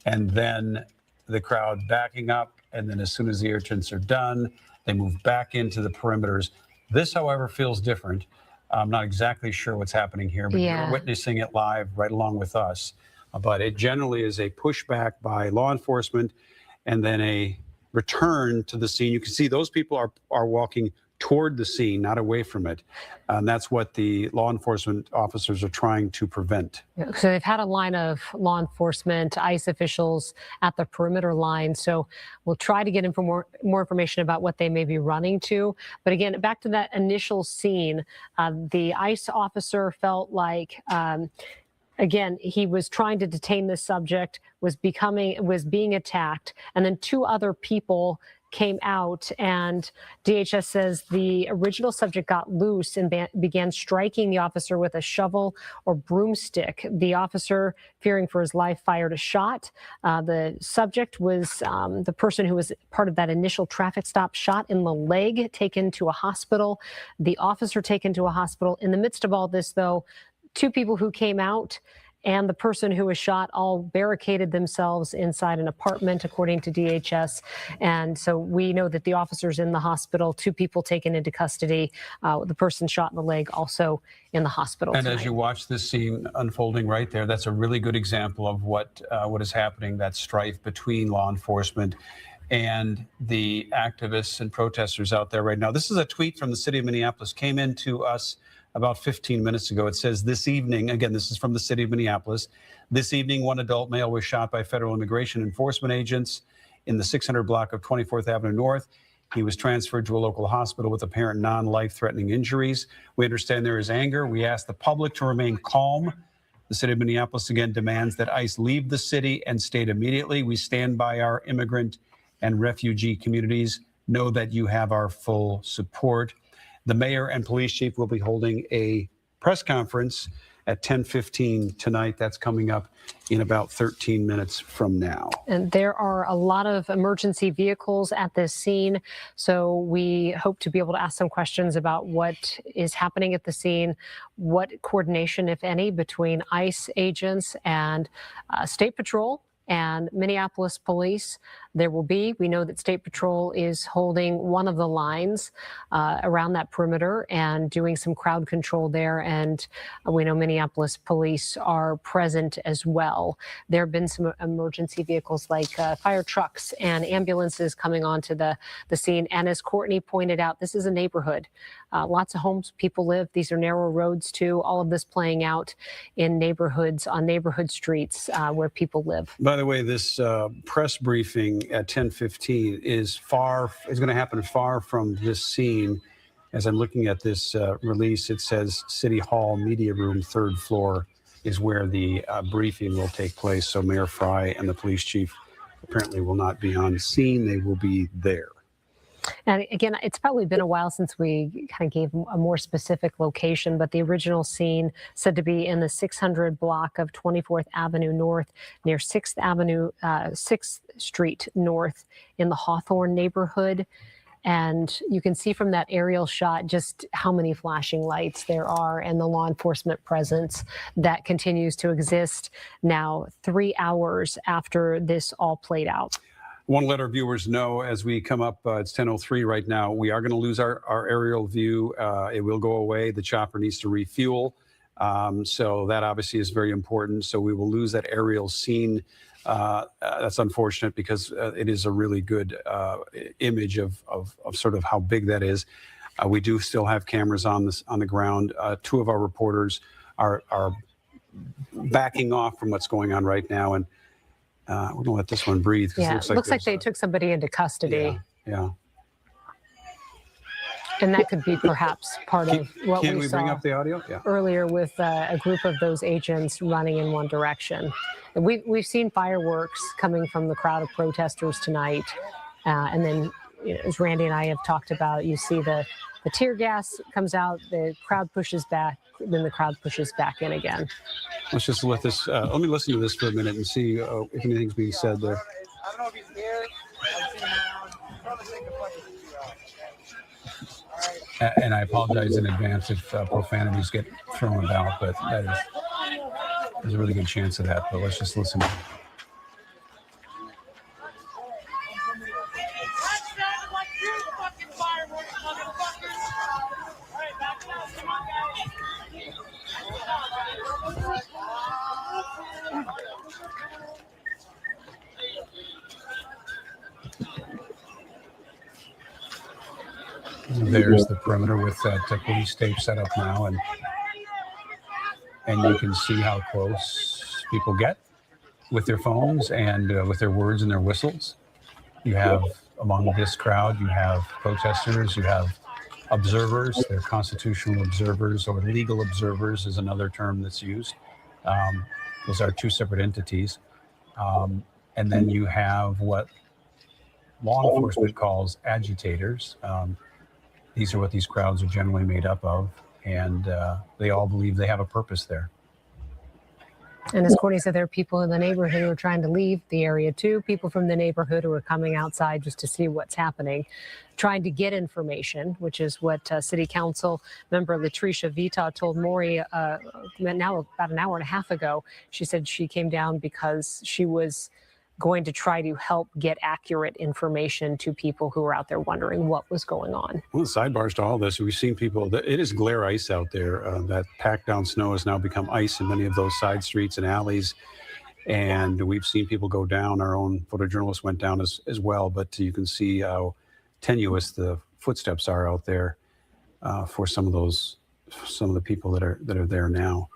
B: and then the crowd backing up, and then as soon as the irritants are done, they move back into the perimeters. This, however, feels different. I'm not exactly sure what's happening here, but you're witnessing it live right along with us. But it generally is a pushback by law enforcement and then a return to the scene. You can see those people are walking toward the scene, not away from it. And that's what the law enforcement officers are trying to prevent.
A: So they've had a line of law enforcement, ICE officials at the perimeter line. So we'll try to get more information about what they may be running to. But again, back to that initial scene, the ICE officer felt like, again, he was trying to detain this subject, was being attacked, and then two other people came out, and DHS says the original subject got loose and began striking the officer with a shovel or broomstick. The officer, fearing for his life, fired a shot. The subject was the person who was part of that initial traffic stop, shot in the leg, taken to a hospital. The officer taken to a hospital. In the midst of all this, though, two people who came out and the person who was shot all barricaded themselves inside an apartment, according to DHS. And so we know that the officer's in the hospital, two people taken into custody, the person shot in the leg also in the hospital
B: And
A: tonight.
B: as you watch this scene unfolding right there, that's a really good example of what is happening, that strife between law enforcement and the activists and protesters out there right now. This is a tweet from the city of Minneapolis, came into us about 15 minutes ago. It says, this evening, again, this is from the city of Minneapolis, this evening, one adult male was shot by federal immigration enforcement agents in the 600 block of 24th Avenue North. He was transferred to a local hospital with apparent non-life-threatening injuries. We understand there is anger. We ask the public to remain calm. The city of Minneapolis again demands that ICE leave the city and state immediately. We stand by our immigrant and refugee communities. Know that you have our full support. The mayor and police chief will be holding a press conference at 10:15 tonight. That's coming up in about 13 minutes from now.
A: And there are a lot of emergency vehicles at this scene. So we hope to be able to ask some questions about what is happening at the scene, what coordination, if any, between ICE agents and State Patrol and Minneapolis police there will be. We know that State Patrol is holding one of the lines around that perimeter and doing some crowd control there. And we know Minneapolis police are present as well. There have been some emergency vehicles like fire trucks and ambulances coming onto the scene. And as Courtney pointed out, this is a neighborhood. Lots of homes, people live. These are narrow roads too. All of this playing out in neighborhoods, on neighborhood streets where people live.
B: By the way, this press briefing at 10:15 is going to happen far from this scene. As I'm looking at this release, it says City Hall Media Room, 3rd floor is where the briefing will take place. So Mayor Fry and the police chief apparently will not be on scene. They will be there.
A: And again, it's probably been a while since we kind of gave a more specific location, but the original scene said to be in the 600 block of 24th Avenue North near 6th Street North in the Hawthorne neighborhood. And you can see from that aerial shot just how many flashing lights there are and the law enforcement presence that continues to exist now 3 hours after this all played out.
B: I want to let our viewers know as we come up, it's 10:03 right now, we are going to lose our aerial view. It will go away. The chopper needs to refuel. So that obviously is very important. So we will lose that aerial scene. That's unfortunate because it is a really good image of sort of how big that is. We do still have cameras on the ground. Two of our reporters are backing off from what's going on right now. And we're going to let this one breathe.
A: Yeah, it looks like they took somebody into custody.
B: Yeah.
A: And that could be perhaps part of what
B: Can
A: we
B: we
A: saw
B: bring up the audio? Yeah.
A: earlier with a group of those agents running in one direction. And we've seen fireworks coming from the crowd of protesters tonight. And then, as Randy and I have talked about, you see the tear gas comes out, the crowd pushes back, then the crowd pushes back in again.
B: Let's just let this, let me listen to this for a minute and see if anything's being said there.
G: I don't know if he's here. I've seen him around. Probably think of fucking.
B: And I apologize in advance if profanities get thrown about, but there's a really good chance of that. But let's just listen. There's the perimeter with that police tape set up now, and you can see how close people get with their phones and with their words and their whistles. You have among this crowd, you have protesters, you have observers. They're constitutional observers, or legal observers is another term that's used. Those are two separate entities. And then you have what law enforcement calls agitators. These are what these crowds are generally made up of, and they all believe they have a purpose there.
A: And as Courtney said, there are people in the neighborhood who are trying to leave the area too. People from the neighborhood who are coming outside just to see what's happening, trying to get information, which is what City Council member Latricia Vita told Maury now about an hour and a half ago. She said she came down because she was going to try to help get accurate information to people who are out there wondering what was going on.
B: Well, the sidebars to all this, we've seen people, it is glare ice out there. That packed down snow has now become ice in many of those side streets and alleys. And we've seen people go down. Our own photojournalist went down as well, but you can see how tenuous the footsteps are out there for some of the people that are there now.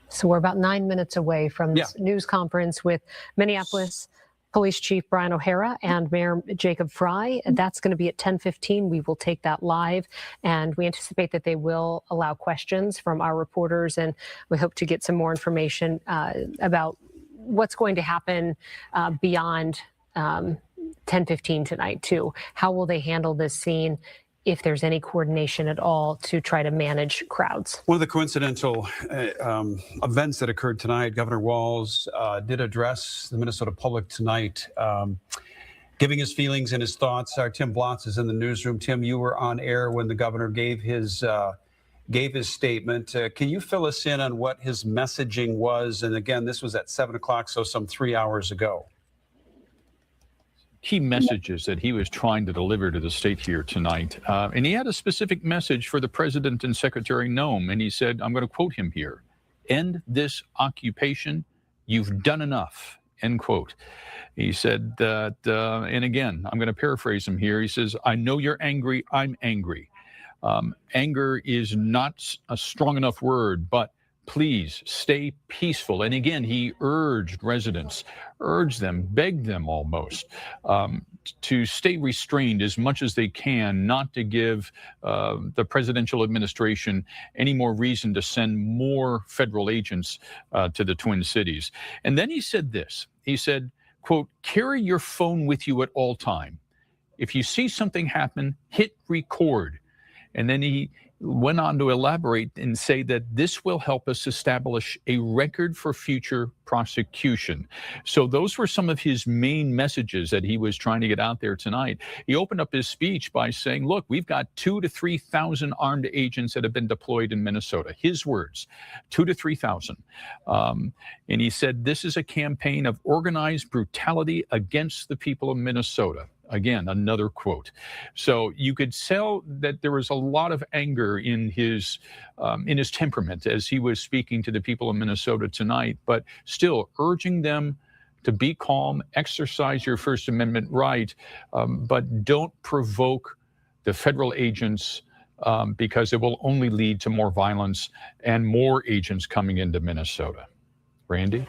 A: So we're about 9 minutes away from this news conference with Minneapolis Police Chief Brian O'Hara and Mayor Jacob Fry. That's going to be at 10:15. We will take that live, and we anticipate that they will allow questions from our reporters, and we hope to get some more information about what's going to happen beyond 10:15 tonight too. How will they handle this scene, if there's any coordination at all to try to manage crowds?
B: One of the coincidental events that occurred tonight, Governor Walz did address the Minnesota public tonight, giving his feelings and his thoughts. Our Tim Blotz is in the newsroom. Tim, you were on air when the governor gave his statement. Can you fill us in on what his messaging was? And again, this was at 7 o'clock, so some 3 hours ago.
D: Key messages that he was trying to deliver to the state here tonight. And he had a specific message for the president and Secretary Noem. And he said, I'm going to quote him here, "End this occupation. You've done enough." End quote. He said that, and again, I'm going to paraphrase him here. He says, "I know you're angry. I'm angry. Anger is not a strong enough word, but please stay peaceful." And again, he urged residents, begged them almost, to stay restrained as much as they can, not to give the presidential administration any more reason to send more federal agents to the Twin Cities. And then he said this, he said, quote, "Carry your phone with you at all time. If you see something happen, hit record." And then he went on to elaborate and say that this will help us establish a record for future prosecution. So those were some of his main messages that he was trying to get out there tonight. He opened up his speech by saying, look, we've got 2,000 to 3,000 armed agents that have been deployed in Minnesota. His words, 2,000 to 3,000. And he said, this is a campaign of organized brutality against the people of Minnesota. Again, another quote. So you could tell that there was a lot of anger in his temperament as he was speaking to the people of Minnesota tonight, but still urging them to be calm, exercise your First Amendment right, but don't provoke the federal agents because it will only lead to more violence and more agents coming into Minnesota. Randy?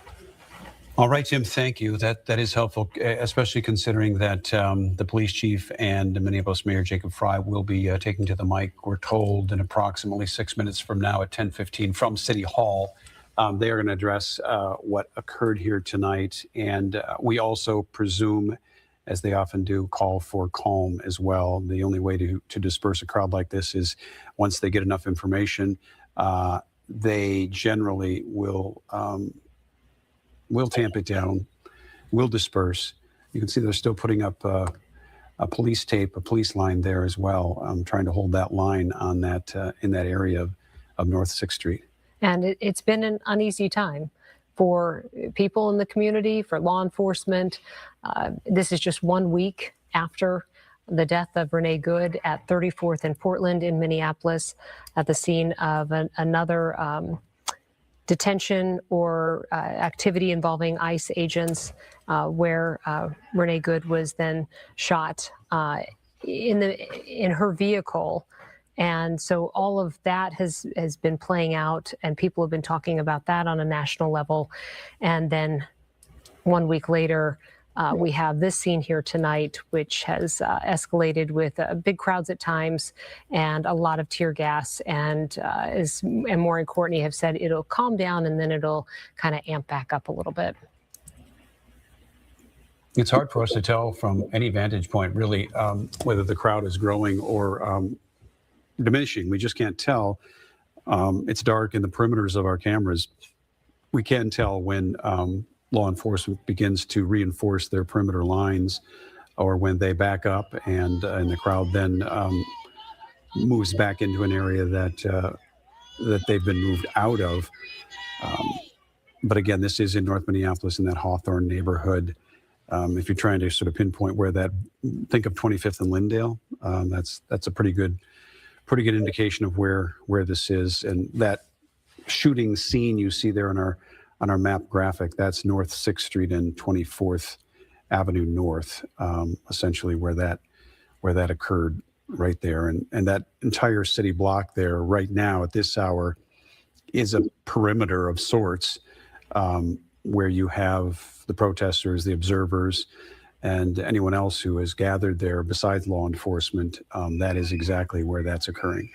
B: All right, Jim, thank you. That is helpful, especially considering that the police chief and Minneapolis Mayor Jacob Fry will be taking to the mic, we're told, in approximately 6 minutes from now at 10:15 from City Hall. They are going to address what occurred here tonight. And we also presume, as they often do, call for calm as well. The only way to disperse a crowd like this is once they get enough information, they generally will tamp it down, will disperse. You can see they're still putting up a police tape, a police line there as well, trying to hold that line on that in that area of North 6th Street.
A: And it's been an uneasy time for people in the community, for law enforcement. This is just 1 week after the death of Renee Good at 34th and Portland in Minneapolis, at the scene of another detention or activity involving ICE agents, where Renee Good was then shot in her vehicle. And so all of that has been playing out, and people have been talking about that on a national level. And then 1 week later, we have this scene here tonight, which has escalated with big crowds at times and a lot of tear gas. And as Maureen and Courtney have said, it'll calm down and then it'll kind of amp back up a little bit.
B: It's hard for us to tell from any vantage point, really, whether the crowd is growing or diminishing. We just can't tell. It's dark in the perimeters of our cameras. We can tell when law enforcement begins to reinforce their perimeter lines, or when they back up and the crowd then moves back into an area that they've been moved out of. But again, this is in North Minneapolis in that Hawthorne neighborhood. If you're trying to sort of pinpoint where that, think of 25th and Lyndale. That's a pretty good indication of where this is. And that shooting scene you see there on our map graphic, that's North 6th Street and 24th Avenue North, essentially where that occurred right there. And that entire city block there right now at this hour is a perimeter of sorts, where you have the protesters, the observers, and anyone else who has gathered there besides law enforcement. That is exactly where that's occurring.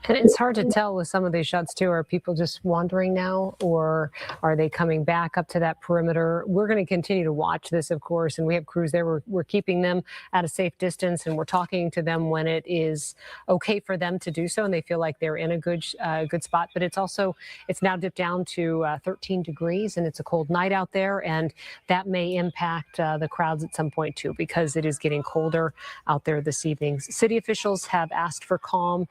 A: And it's hard to tell with some of these shots too. Are people just wandering now, or are they coming back up to that perimeter? We're going to continue to watch this, of course, and we have crews there. We're keeping them at a safe distance, and we're talking to them when it is okay for them to do so, and they feel like they're in a good spot. But it's now dipped down to 13 degrees, and it's a cold night out there, and that may impact the crowds at some point too, because it is getting colder out there this evening. City officials have asked for calm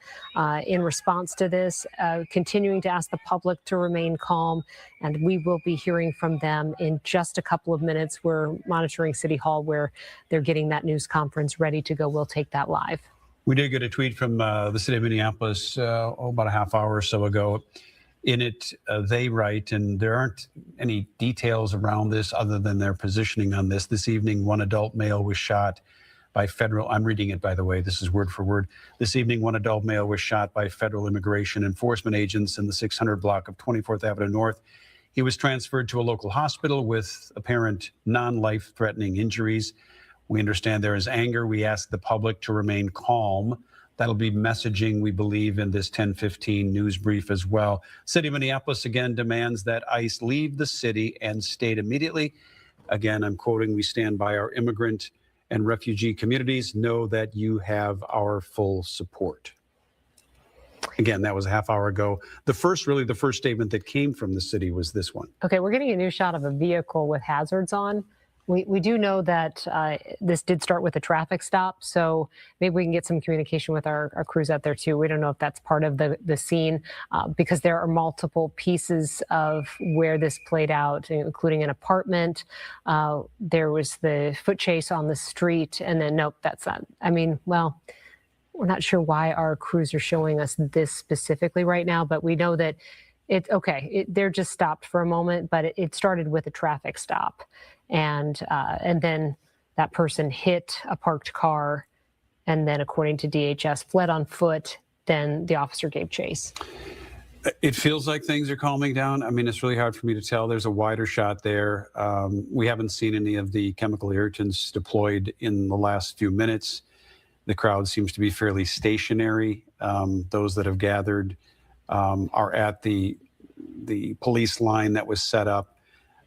A: in response to this, continuing to ask the public to remain calm, and we will be hearing from them in just a couple of minutes. We're monitoring City Hall where they're getting that news conference ready to go. We'll take that live.
B: We did get a tweet from the city of Minneapolis about a half hour or so ago. In it, they write, and there aren't any details around this other than their positioning on this. This evening, one adult male was shot by federal, I'm reading it, by the way, this is word for word. This evening, one adult male was shot by federal immigration enforcement agents in the 600 block of 24th Avenue North. He was transferred to a local hospital with apparent non-life-threatening injuries. We understand there is anger. We ask the public to remain calm. That'll be messaging, we believe, in this 10:15 news brief as well. City of Minneapolis again demands that ICE leave the city and state immediately. Again, I'm quoting, "We stand by our immigrant and refugee communities. Know that you have our full support." Again, that was a half hour ago. The first statement that came from the city was this one.
A: Okay, we're getting a new shot of a vehicle with hazards on. We do know that this did start with a traffic stop, so maybe we can get some communication with our crews out there too. We don't know if that's part of the scene, because there are multiple pieces of where this played out, including an apartment. There was the foot chase on the street, and then nope, that's not. I mean, well, we're not sure why our crews are showing us this specifically right now, but we know that they're just stopped for a moment, but it started with a traffic stop. And then that person hit a parked car, and then, according to DHS, fled on foot. Then the officer gave chase.
B: It feels like things are calming down. I mean, it's really hard for me to tell. There's a wider shot there. We haven't seen any of the chemical irritants deployed in the last few minutes. The crowd seems to be fairly stationary. Those that have gathered are at the police line that was set up.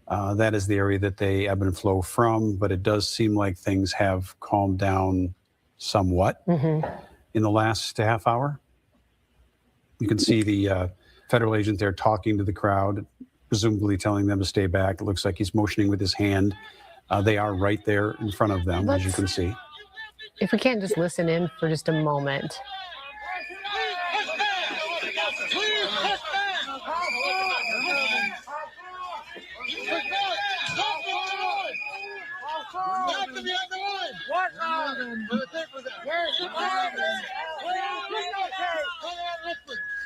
B: That is the area that they ebb and flow from, but it does seem like things have calmed down somewhat in the last half hour. You can see the federal agent there talking to the crowd, presumably telling them to stay back. It looks like he's motioning with his hand. They are right there in front of them, as you can see.
A: If we can't just listen in for just a moment.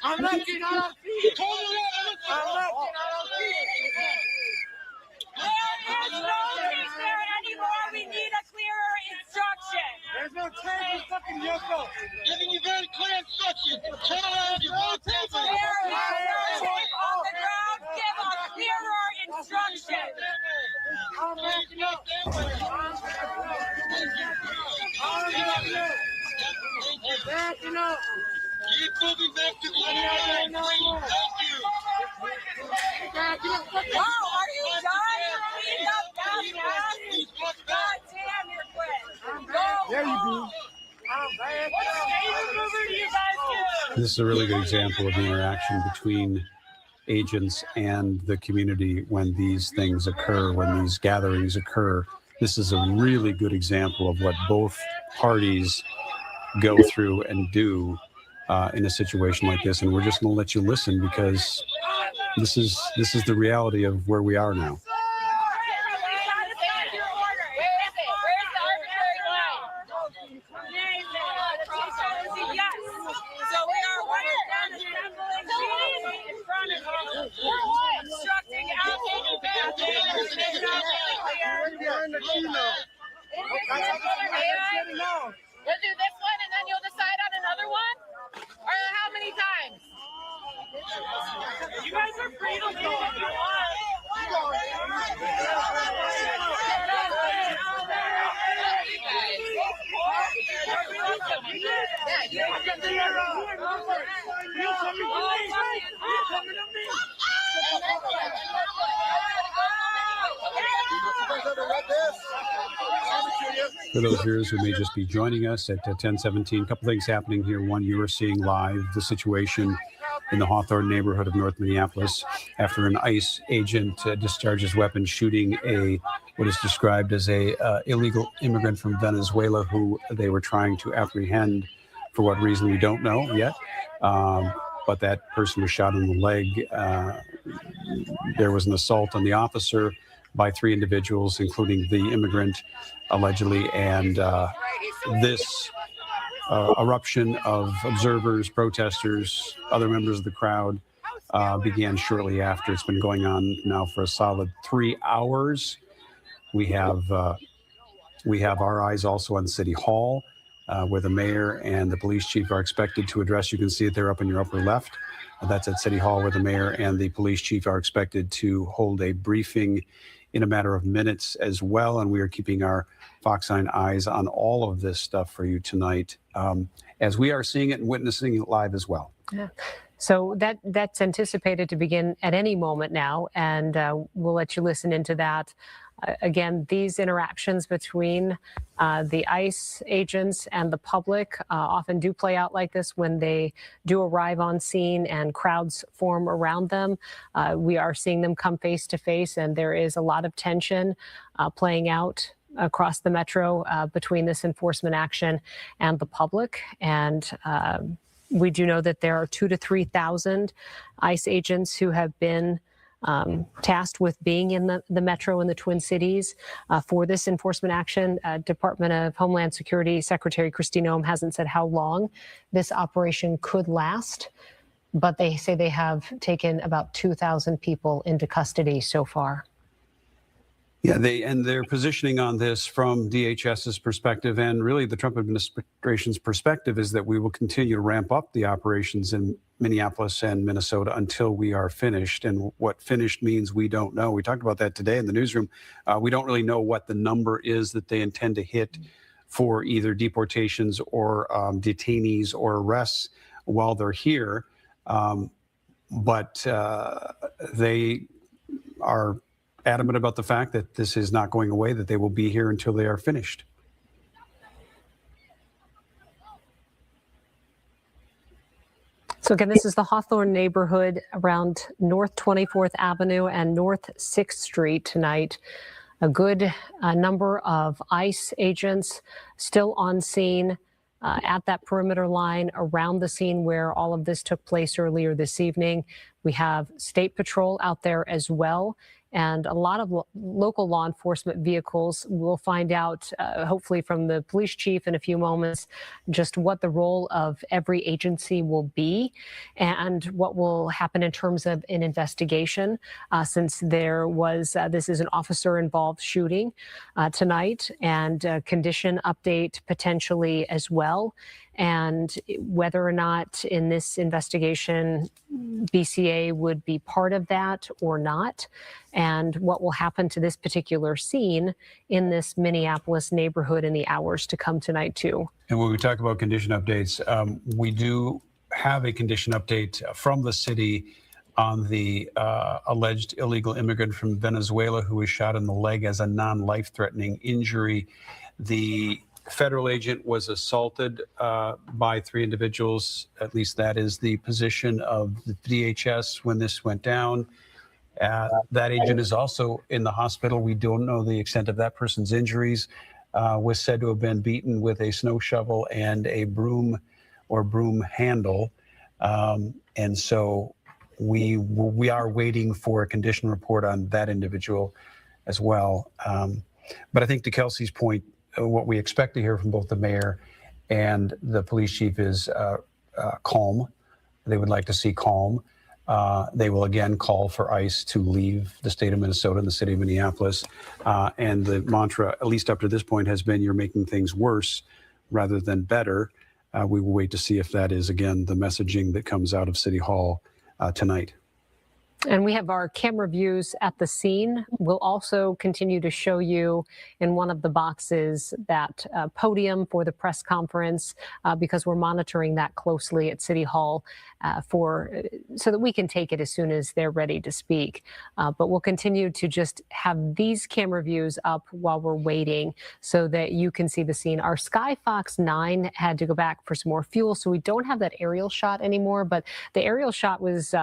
G: I'm looking on our feet. I'm looking on our feet.
C: There's no peace there anymore. We destruction.
G: I'm backing up. Backing up.
H: Keep moving back to the line. Thank you.
C: Oh, are you done? You're up fast. God damn, you're quick. Go.
G: There you go. I'm backing
C: What state mover do you guys do?
B: This is a really good example of the interaction between agents and the community when these things occur, when these gatherings occur. This is a really good example of what both parties go through and do in a situation like this. And we're just going to let you listen because this is the reality of where we are now.
C: We'll do this one and then you'll decide on another one? Or how many times? You guys are free to leave if you want.
B: For those viewers who may just be joining us at 10:17, a couple things happening here. One, you are seeing live the situation in the Hawthorne neighborhood of North Minneapolis after an ICE agent discharges weapons, shooting what is described as a illegal immigrant from Venezuela who they were trying to apprehend. For what reason, we don't know yet. But that person was shot in the leg. There was an assault on the officer by 3 individuals, including the immigrant, allegedly. And this eruption of observers, protesters, other members of the crowd began shortly after. It's been going on now for a solid 3 hours. We have our eyes also on City Hall, where the mayor and the police chief are expected to address. You can see it there up in your upper left. That's at City Hall, where the mayor and the police chief are expected to hold a briefing in a matter of minutes as well. And we are keeping our Fox 9 eyes on all of this stuff for you tonight, as we are seeing it and witnessing it live as well.
A: Yeah. So that's anticipated to begin at any moment now, and we'll let you listen into that. Again, these interactions between the ICE agents and the public often do play out like this when they do arrive on scene and crowds form around them. We are seeing them come face to face, and there is a lot of tension playing out across the metro between this enforcement action and the public. And we do know that there are 2,000 to 3,000 ICE agents who have been tasked with being in the metro and the Twin Cities for this enforcement action. Department of Homeland Security Secretary Kristi Noem hasn't said how long this operation could last, but they say they have taken about 2,000 people into custody so far.
B: Yeah, they're positioning on this from DHS's perspective, and really the Trump administration's perspective is that we will continue to ramp up the operations in Minneapolis and Minnesota until we are finished. And what finished means, we don't know. We talked about that today in the newsroom. We don't really know what the number is that they intend to hit for either deportations or detainees or arrests while they're here. But they are adamant about the fact that this is not going away, that they will be here until they are finished.
A: So again, this is the Hawthorne neighborhood around North 24th Avenue and North 6th Street tonight. A good number of ICE agents still on scene at that perimeter line around the scene where all of this took place earlier this evening. We have State Patrol out there as well, and a lot of local law enforcement vehicles. We'll find out, hopefully from the police chief in a few moments, just what the role of every agency will be and what will happen in terms of an investigation, since there was, this is an officer-involved shooting tonight, and a condition update potentially as well. And whether or not in this investigation BCA would be part of that or not. and what will happen to this particular scene in this Minneapolis neighborhood in the hours to come tonight, too.
B: And when we talk about condition updates, we do have a condition update from the city on the alleged illegal immigrant from Venezuela who was shot in the leg as a non-life-threatening injury. The federal agent was assaulted by 3 individuals. At least that is the position of the DHS when this went down. That agent is also in the hospital. We don't know the extent of that person's injuries. Was said to have been beaten with a snow shovel and a broom or broom handle. And so we are waiting for a condition report on that individual as well. But I think to Kelsey's point, what we expect to hear from both the mayor and the police chief is calm. They would like to see calm. They will again call for ICE to leave the state of Minnesota and the city of Minneapolis. And the mantra, at least up to this point, has been you're making things worse rather than better. We will wait to see if that is, again, the messaging that comes out of City Hall tonight.
A: And we have our camera views at the scene. We'll also continue to show you in one of the boxes that podium for the press conference because we're monitoring that closely at City Hall so that we can take it as soon as they're ready to speak. But we'll continue to just have these camera views up while we're waiting so that you can see the scene. Our Skyfox 9 had to go back for some more fuel, so we don't have that aerial shot anymore. But the aerial shot was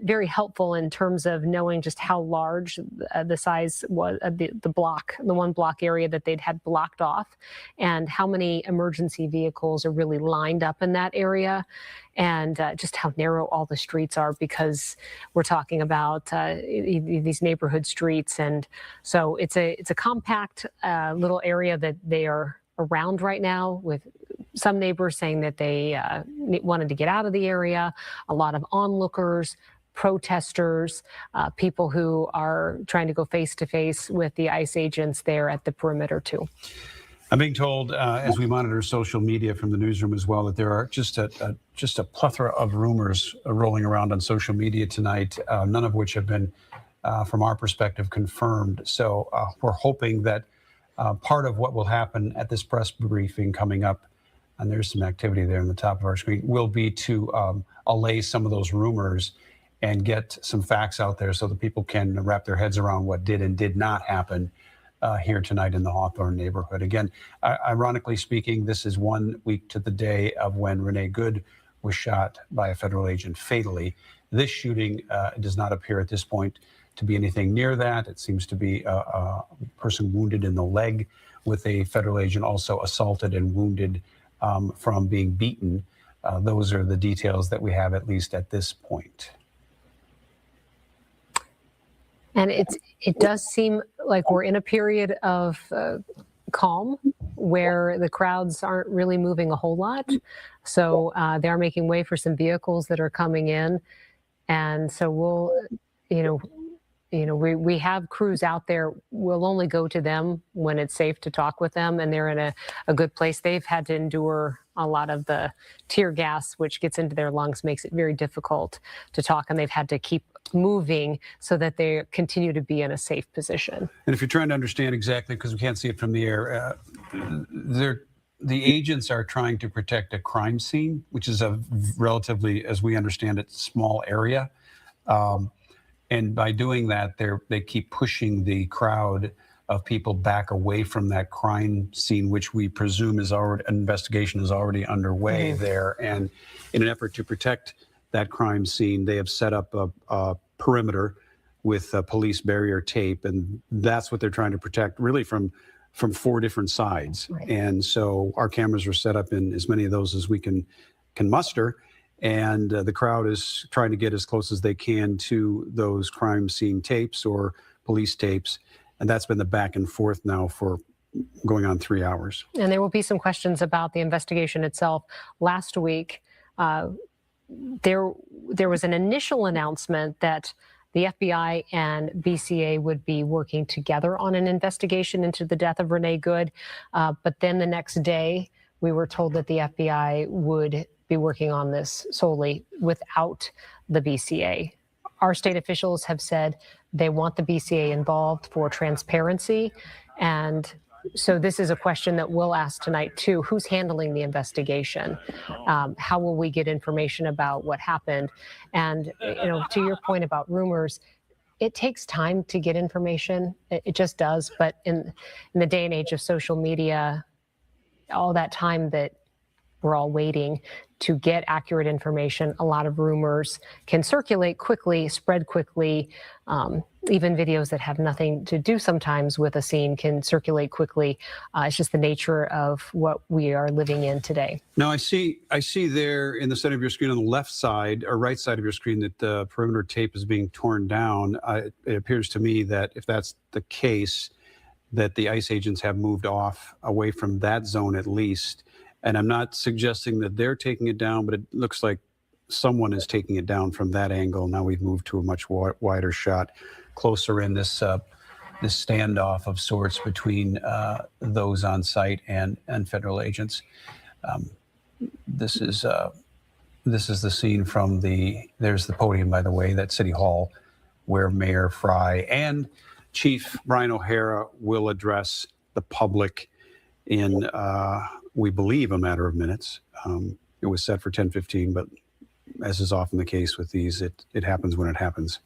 A: very helpful in terms of knowing just how large the size was, the one block area that they'd had blocked off, and how many emergency vehicles are really lined up in that area, and just how narrow all the streets are, because we're talking about these neighborhood streets. And so it's a compact little area that they are around right now, with some neighbors saying that they wanted to get out of the area, a lot of onlookers, protesters, people who are trying to go face to face with the ICE agents there at the perimeter too.
B: I'm being told, as we monitor social media from the newsroom as well, that there are just a plethora of rumors rolling around on social media tonight, none of which have been, from our perspective, confirmed. So we're hoping that part of what will happen at this press briefing coming up, and there's some activity there in the top of our screen, will be to allay some of those rumors and get some facts out there so that people can wrap their heads around what did and did not happen here tonight in the Hawthorne neighborhood. Again, ironically speaking, this is 1 week to the day of when Renee Good was shot by a federal agent fatally. This shooting does not appear at this point to be anything near that. It seems to be a person wounded in the leg, with a federal agent also assaulted and wounded from being beaten. Those are the details that we have, at least at this point.
A: And it does seem like we're in a period of calm, where the crowds aren't really moving a whole lot. So they are making way for some vehicles that are coming in. And so we'll, we have crews out there. We'll only go to them when it's safe to talk with them, and they're in a good place. They've had to endure a lot of the tear gas, which gets into their lungs, makes it very difficult to talk, and they've had to keep moving so that they continue to be in a safe position.
B: And if you're trying to understand exactly, because we can't see it from the air, the agents are trying to protect a crime scene, which is a relatively, as we understand it, small area. And by doing that, they keep pushing the crowd of people back away from that crime scene, which we presume is already, an investigation is already underway there. And in an effort to protect that crime scene, they have set up a perimeter with police barrier tape, and that's what they're trying to protect, really from 4 different sides. Right. And so our cameras are set up in as many of those as we can muster. And the crowd is trying to get as close as they can to those crime scene tapes or police tapes. And that's been the back and forth now for going on 3 hours.
A: And there will be some questions about the investigation itself. Last week, there was an initial announcement that the FBI and BCA would be working together on an investigation into the death of Renee Good. But then the next day, we were told that the FBI would be working on this solely without the BCA. our state officials have said they want the BCA involved for transparency. And so this is a question that we'll ask tonight, too. Who's handling the investigation? How will we get information about what happened? And, to your point about rumors, it takes time to get information. It just does. But in the day and age of social media, all that time that we're all waiting to get accurate information, a lot of rumors can circulate quickly, spread quickly. Even videos that have nothing to do sometimes with a scene can circulate quickly. It's just the nature of what we are living in today.
B: Now, I see there in the center of your screen on the left side or right side of your screen that the perimeter tape is being torn down. It appears to me that if that's the case, that the ICE agents have moved off away from that zone at least. And I'm not suggesting that they're taking it down, but it looks like someone is taking it down from that angle. Now we've moved to a much wider shot, closer in this standoff of sorts between those on site and federal agents. This is the scene from there's the podium, by the way, that City Hall, where Mayor Fry and Chief Brian O'Hara will address the public in, we believe, a matter of minutes. It was set for 10:15, but as is often the case with these, it happens when it happens.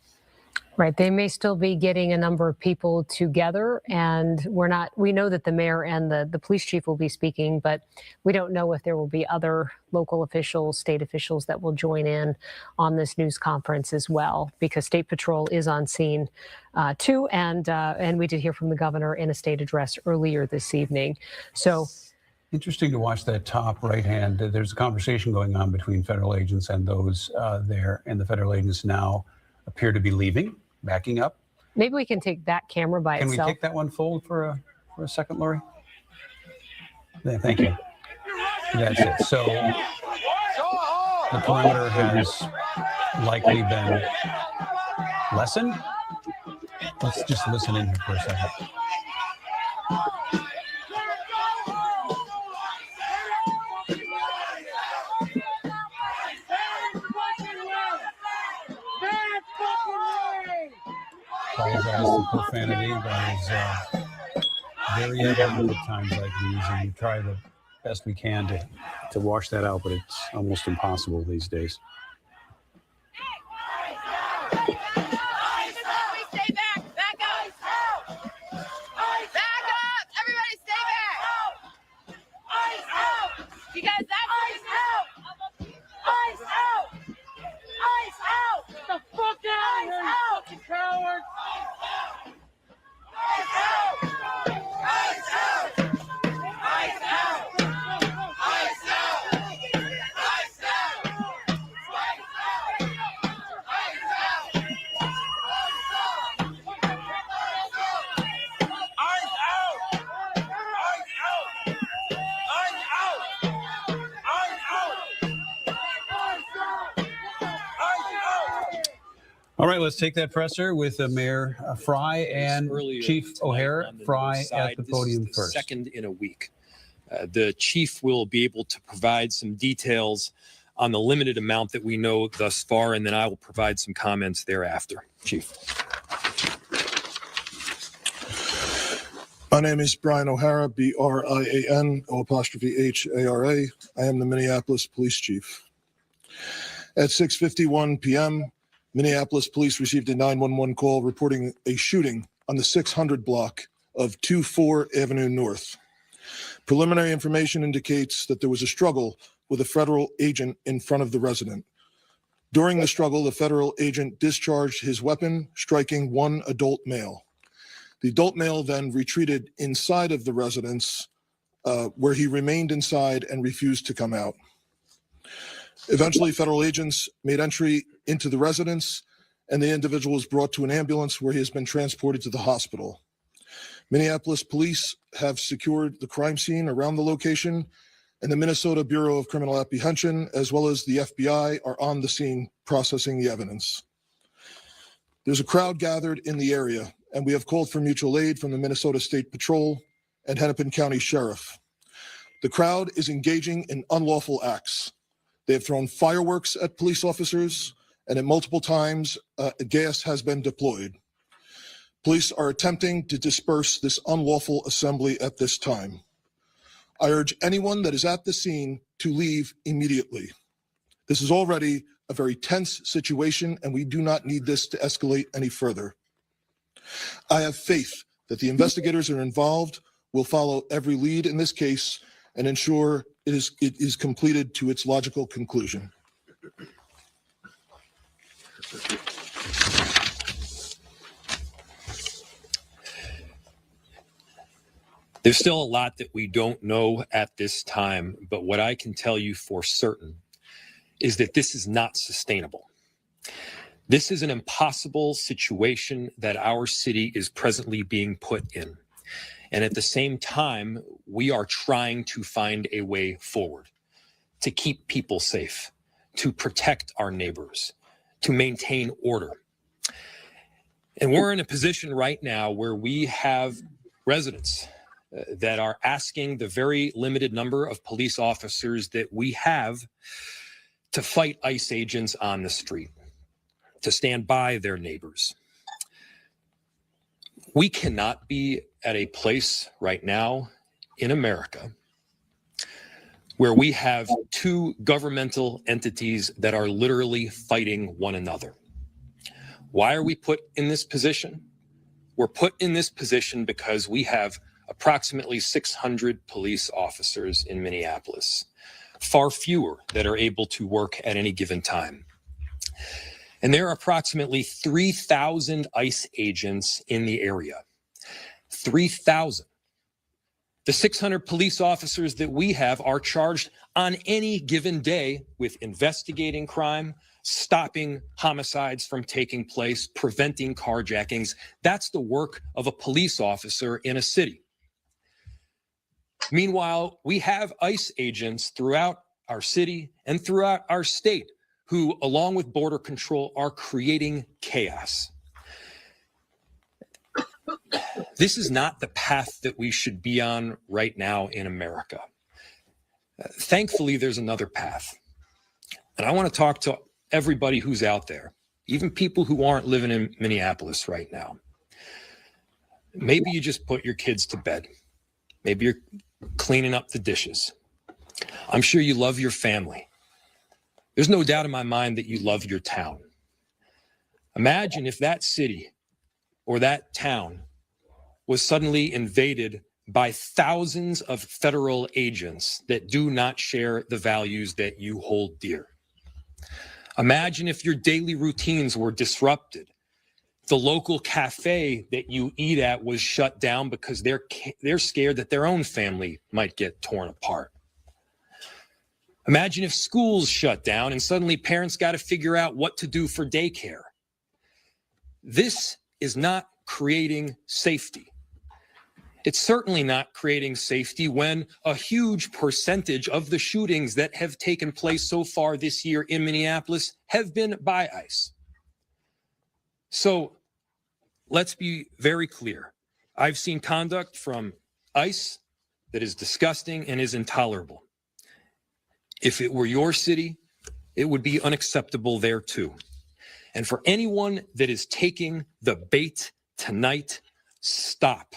A: Right. They may still be getting a number of people together, and we know that the mayor and the police chief will be speaking, but we don't know if there will be other local officials, state officials that will join in on this news conference as well, because State Patrol is on scene too. And we did hear from the governor in a state address earlier this evening. So
B: interesting to watch that top right hand. There's a conversation going on between federal agents and those there, and the federal agents now appear to be leaving, backing up.
A: Maybe we can take that camera by itself.
B: Can we take that one forward for a second, Lori? Yeah, thank you. That's it. So the perimeter has likely been lessened. Let's just listen in here for a second. Apologize for profanity, but is very evident at times like these, and we try the best we can to wash that out, but it's almost impossible these days. All right, let's take that presser with Mayor Fry and Chief O'Hara. Fry at the podium first.
I: Second in a week. The chief will be able to provide some details on the limited amount that we know thus far, and then I will provide some comments thereafter. Chief.
J: My name is Brian O'Hara, BRIAN_HARA. I am the Minneapolis Police Chief. At 6:51 p.m., Minneapolis police received a 911 call reporting a shooting on the 600 block of 24 Avenue North. Preliminary information indicates that there was a struggle with a federal agent in front of the resident. During the struggle, the federal agent discharged his weapon, striking one adult male. The adult male then retreated inside of the residence, where he remained inside and refused to come out. Eventually, federal agents made entry into the residence, and the individual was brought to an ambulance where he has been transported to the hospital. Minneapolis police have secured the crime scene around the location, and the Minnesota Bureau of Criminal Apprehension, as well as the FBI, are on the scene processing the evidence. There's a crowd gathered in the area, and we have called for mutual aid from the Minnesota State Patrol and Hennepin County Sheriff. The crowd is engaging in unlawful acts. They have thrown fireworks at police officers and at multiple times, gas has been deployed. Police are attempting to disperse this unlawful assembly at this time. I urge anyone that is at the scene to leave immediately. This is already a very tense situation, and we do not need this to escalate any further. I have faith that the investigators that are involved will follow every lead in this case and ensure it is completed to its logical conclusion.
I: There's still a lot that we don't know at this time, but what I can tell you for certain is that this is not sustainable. This is an impossible situation that our city is presently being put in. And at the same time, we are trying to find a way forward to keep people safe, to protect our neighbors, to maintain order. And we're in a position right now where we have residents that are asking the very limited number of police officers that we have to fight ICE agents on the street, to stand by their neighbors. We cannot be at a place right now in America where we have two governmental entities that are literally fighting one another. Why are we put in this position? We're put in this position because we have approximately 600 police officers in Minneapolis, far fewer that are able to work at any given time. And there are approximately 3,000 ICE agents in the area. 3,000. The 600 police officers that we have are charged on any given day with investigating crime, stopping homicides from taking place, preventing carjackings. That's the work of a police officer in a city. Meanwhile, we have ICE agents throughout our city and throughout our state who, along with Border Control, are creating chaos. This is not the path that we should be on right now in America. Thankfully, there's another path. And I want to talk to everybody who's out there, even people who aren't living in Minneapolis right now. Maybe you just put your kids to bed. Maybe you're cleaning up the dishes. I'm sure you love your family. There's no doubt in my mind that you love your town. Imagine if that city or that town was suddenly invaded by thousands of federal agents that do not share the values that you hold dear. Imagine if your daily routines were disrupted. The local cafe that you eat at was shut down because they're scared that their own family might get torn apart. Imagine if schools shut down and suddenly parents got to figure out what to do for daycare. This is not creating safety. It's certainly not creating safety when a huge percentage of the shootings that have taken place so far this year in Minneapolis have been by ICE. So let's be very clear. I've seen conduct from ICE that is disgusting and is intolerable. If it were your city, it would be unacceptable there too. And for anyone that is taking the bait tonight, stop.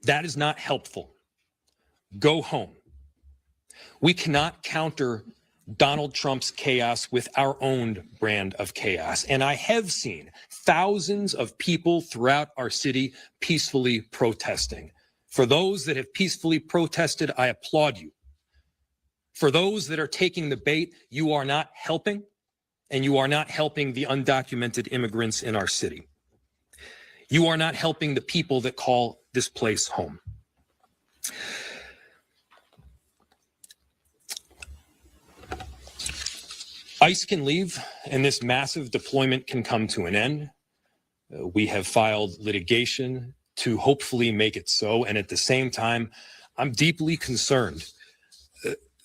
I: That is not helpful. Go home. We cannot counter Donald Trump's chaos with our own brand of chaos. And I have seen thousands of people throughout our city peacefully protesting. For those that have peacefully protested, I applaud you. For those that are taking the bait, you are not helping, and you are not helping the undocumented immigrants in our city. You are not helping the people that call this place home. ICE can leave, and this massive deployment can come to an end. We have filed litigation to hopefully make it so, and at the same time, I'm deeply concerned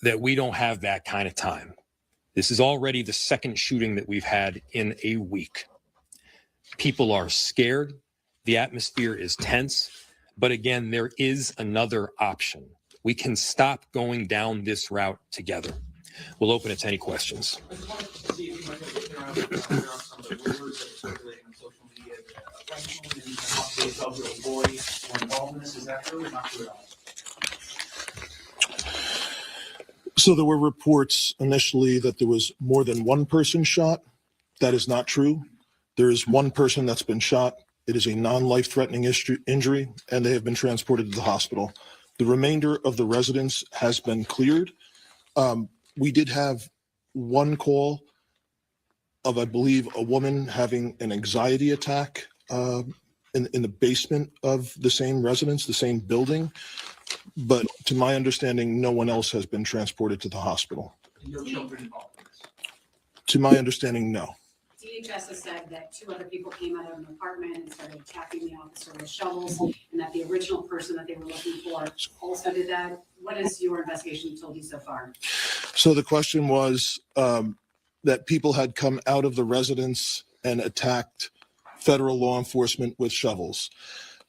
I: that we don't have that kind of time. This is already the second shooting that we've had in a week. People are scared. The atmosphere is tense. But again, there is another option. We can stop going down this route together. We'll open it to any questions.
K: there are some of the rumors that are circulating on social media that Franklin and updates of little boy were involved in this. Is that true or not true at all?
J: So there were reports initially that there was more than one person shot. That is not true. There is one person that's been shot. It is a non-life-threatening injury, and they have been transported to the hospital. The remainder of the residence has been cleared. We did have one call of, I believe, a woman having an anxiety attack in the basement of the same residence, the same building. But to my understanding, no one else has been transported to the hospital.
K: No children involved in this?
J: To my understanding, no.
L: DHS has said that 2 other people came out of an apartment and started attacking the officer with shovels, and that the original person that they were looking for also did that. What has your investigation told you so far?
J: So the question was that people had come out of the residence and attacked federal law enforcement with shovels.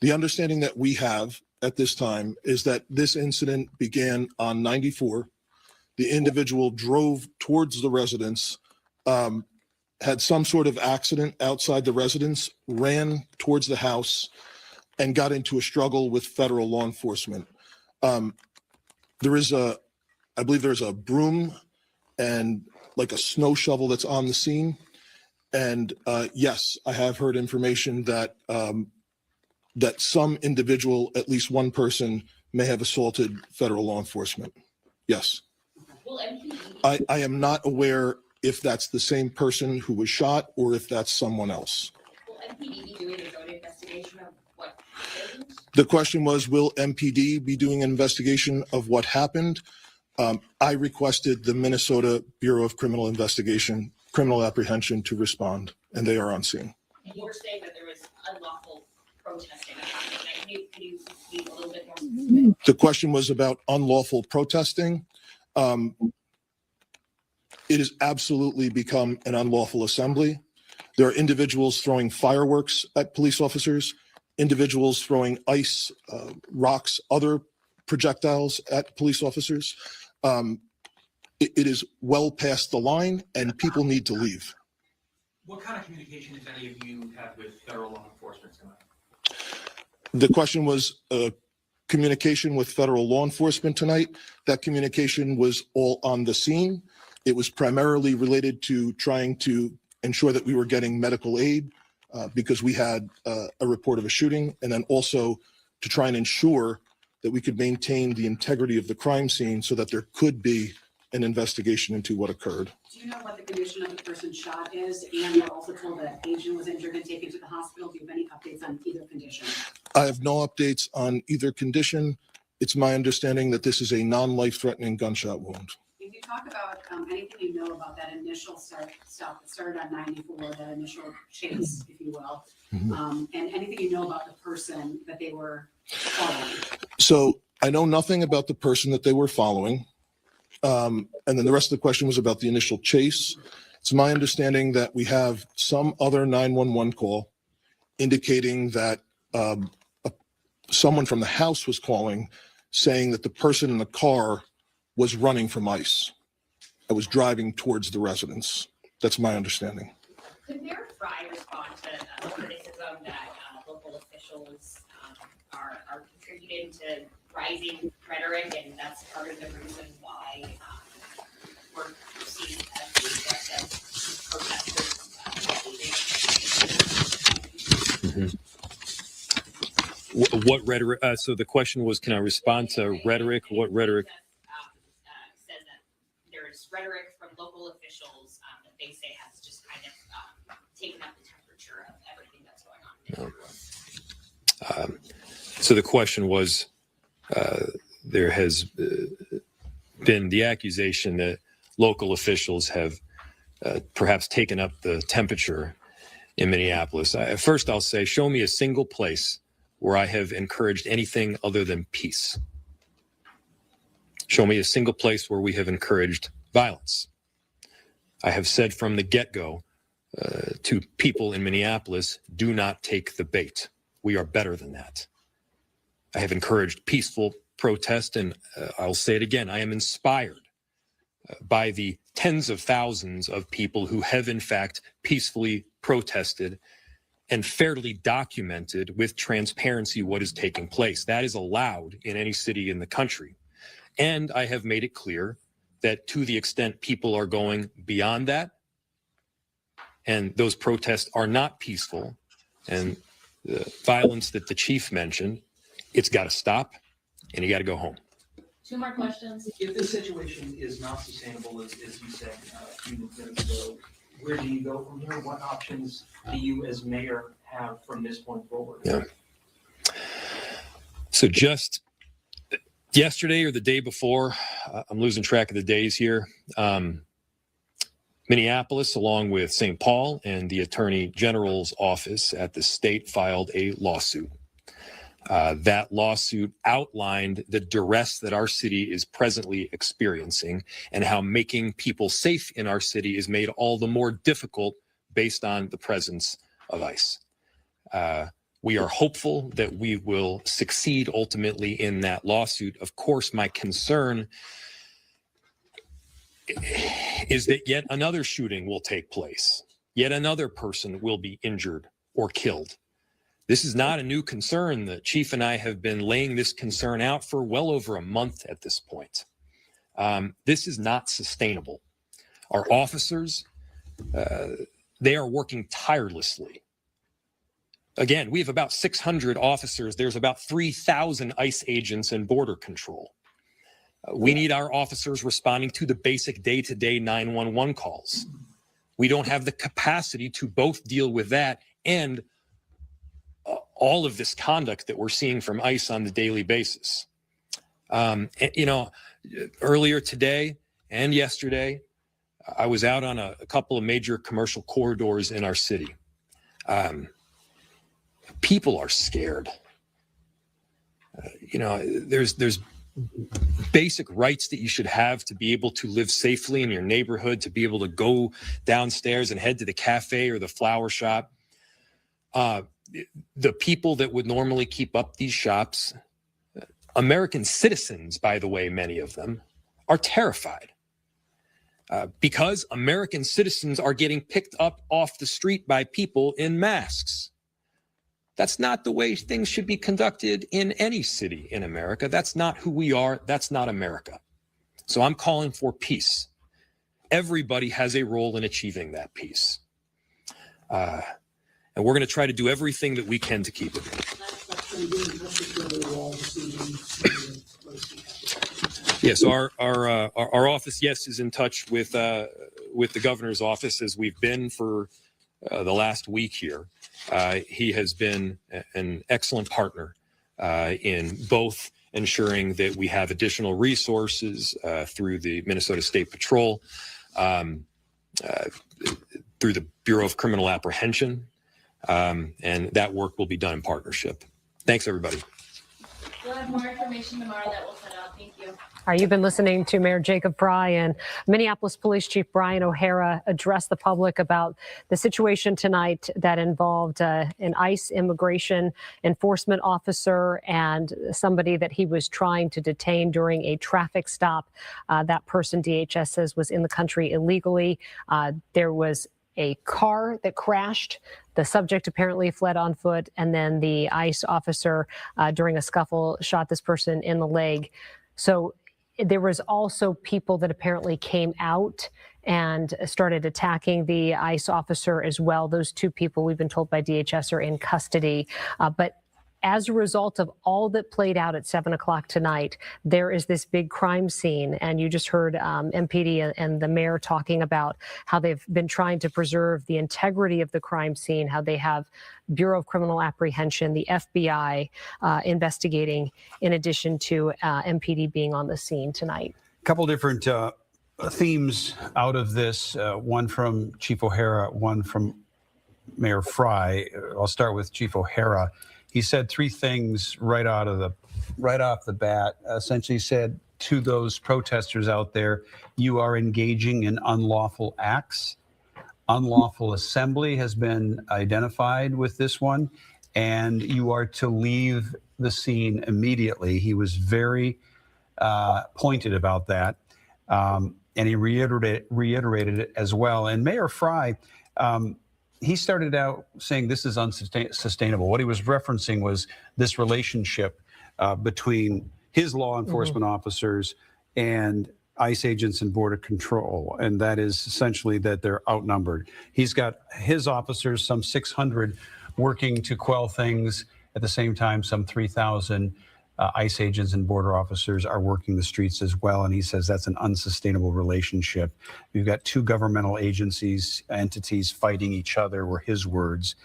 J: The understanding that we have at this time is that this incident began on 94. The individual drove towards the residence, had some sort of accident outside the residence, ran towards the house, and got into a struggle with federal law enforcement. I believe there's a broom and like a snow shovel that's on the scene. And yes, I have heard information that that some individual, at least one person, may have assaulted federal law enforcement. Yes. I am not aware if that's the same person who was shot or if that's someone else.
M: Will MPD be doing its own investigation of what happened?
J: The question was, will MPD be doing an investigation of what happened? I requested the Minnesota Bureau of Criminal Investigation, Criminal Apprehension to respond, and they are on scene.
M: You were saying that there was unlawful protesting. Can you be a little bit more specific?
J: The question was about unlawful protesting. It has absolutely become an unlawful assembly. There are individuals throwing fireworks at police officers, individuals throwing ice, rocks, other projectiles at police officers. It is well past the line, and people need to leave.
K: What kind of communication, if any of you, have with federal law enforcement tonight?
J: The question was communication with federal law enforcement tonight. That communication was all on the scene. It was primarily related to trying to ensure that we were getting medical aid because we had a report of a shooting, and then also to try and ensure that we could maintain the integrity of the crime scene so that there could be an investigation into what occurred.
L: Do you know what the condition of the person shot is? And we're also told that Asian was injured and taken to the hospital. Do you have any updates on either condition?
J: I have no updates on either condition. It's my understanding that this is a non-life-threatening gunshot wound.
L: Can you talk about anything you know about that initial stop that started on 94, that initial chase, if you will, and anything you know about the person that they were following?
J: So I know nothing about the person that they were following. And then the rest of the question was about the initial chase. It's my understanding that we have some other 911 call indicating that someone from the house was calling, saying that the person in the car was running from ICE. I was driving towards the residence. That's my understanding.
M: Could Mayor Fry respond to criticism that local officials are contributing to rising rhetoric, and that's part of the reason why we're perceived as the aggressive protesters?
I: What rhetoric? So the question was, can I respond to rhetoric? What rhetoric?
M: Says that there's rhetoric from local officials that they say has just kind of taken up the temperature of everything that's going on.
I: So the question was, there has been the accusation that local officials have perhaps taken up the temperature in Minneapolis. First, I'll say, show me a single place where I have encouraged anything other than peace. Show me a single place where we have encouraged violence. I have said from the get-go to people in Minneapolis, do not take the bait. We are better than that. I have encouraged peaceful protest, and I'll say it again, I am inspired by the tens of thousands of people who have in fact peacefully protested and fairly documented with transparency what is taking place. That is allowed in any city in the country. And I have made it clear that to the extent people are going beyond that, and those protests are not peaceful, and the violence that the chief mentioned, it's got to stop, and you got to go home.
M: 2 more questions.
K: If this situation is not sustainable, as you said a few minutes ago, where do you go from here? What options do you as mayor have from this point forward?
I: Yeah. So just yesterday or the day before, I'm losing track of the days here, Minneapolis, along with St. Paul and the Attorney General's office at the state, filed a lawsuit. That lawsuit outlined the duress that our city is presently experiencing and how making people safe in our city is made all the more difficult based on the presence of ICE. We are hopeful that we will succeed ultimately in that lawsuit. Of course, my concern is that yet another shooting will take place. Yet another person will be injured or killed. This is not a new concern. The chief and I have been laying this concern out for well over a month at this point. This is not sustainable. Our officers, they are working tirelessly. Again, we have about 600 officers. There's about 3,000 ICE agents in border control. We need our officers responding to the basic day-to-day 911 calls. We don't have the capacity to both deal with that and all of this conduct that we're seeing from ICE on the daily basis. You know, earlier today and yesterday, I was out on a couple of major commercial corridors in our city. People are scared. You know, there's basic rights that you should have to be able to live safely in your neighborhood, to be able to go downstairs and head to the cafe or the flower shop. The people that would normally keep up these shops, American citizens, by the way, many of them, are terrified because American citizens are getting picked up off the street by people in masks. That's not the way things should be conducted in any city in America. That's not who we are. That's not America. So I'm calling for peace. Everybody has a role in achieving that peace. And we're going to try to do everything that we can to keep it. Yes, our office, yes, is in touch with the governor's office, as we've been for the last week here. He has been an excellent partner in both ensuring that we have additional resources through the Minnesota State Patrol, through the Bureau of Criminal Apprehension, and that work will be done in partnership. Thanks, everybody.
M: We'll have more information tomorrow that we'll put out. Thank you.
A: All right, you've been listening to Mayor Jacob Fry and Minneapolis Police Chief Brian O'Hara address the public about the situation tonight that involved an ICE immigration enforcement officer and somebody that he was trying to detain during a traffic stop. That person, DHS says, was in the country illegally. There was a car that crashed. The subject apparently fled on foot, and then the ICE officer, during a scuffle, shot this person in the leg. So there was also people that apparently came out and started attacking the ICE officer as well. Those 2 people, we've been told by DHS, are in custody. But as a result of all that played out at 7 o'clock tonight, there is this big crime scene. And you just heard MPD and the mayor talking about how they've been trying to preserve the integrity of the crime scene, how they have Bureau of Criminal Apprehension, the FBI investigating, in addition to MPD being on the scene tonight.
B: A couple different themes out of this, one from Chief O'Hara, one from Mayor Fry. I'll start with Chief O'Hara. He said 3 things right off the bat. Essentially said to those protesters out there, you are engaging in unlawful acts. Unlawful assembly has been identified with this one, and you are to leave the scene immediately. He was very pointed about that. and he reiterated it as well. And Mayor Fry, he started out saying this is unsustainable. What he was referencing was this relationship between his law enforcement officers and ICE agents and Border Control, and that is essentially that they're outnumbered. He's got his officers, some 600, working to quell things. At the same time, some 3,000 ICE agents and border officers are working the streets as well, and he says that's an unsustainable relationship. We've got two governmental entities fighting each other, were his words.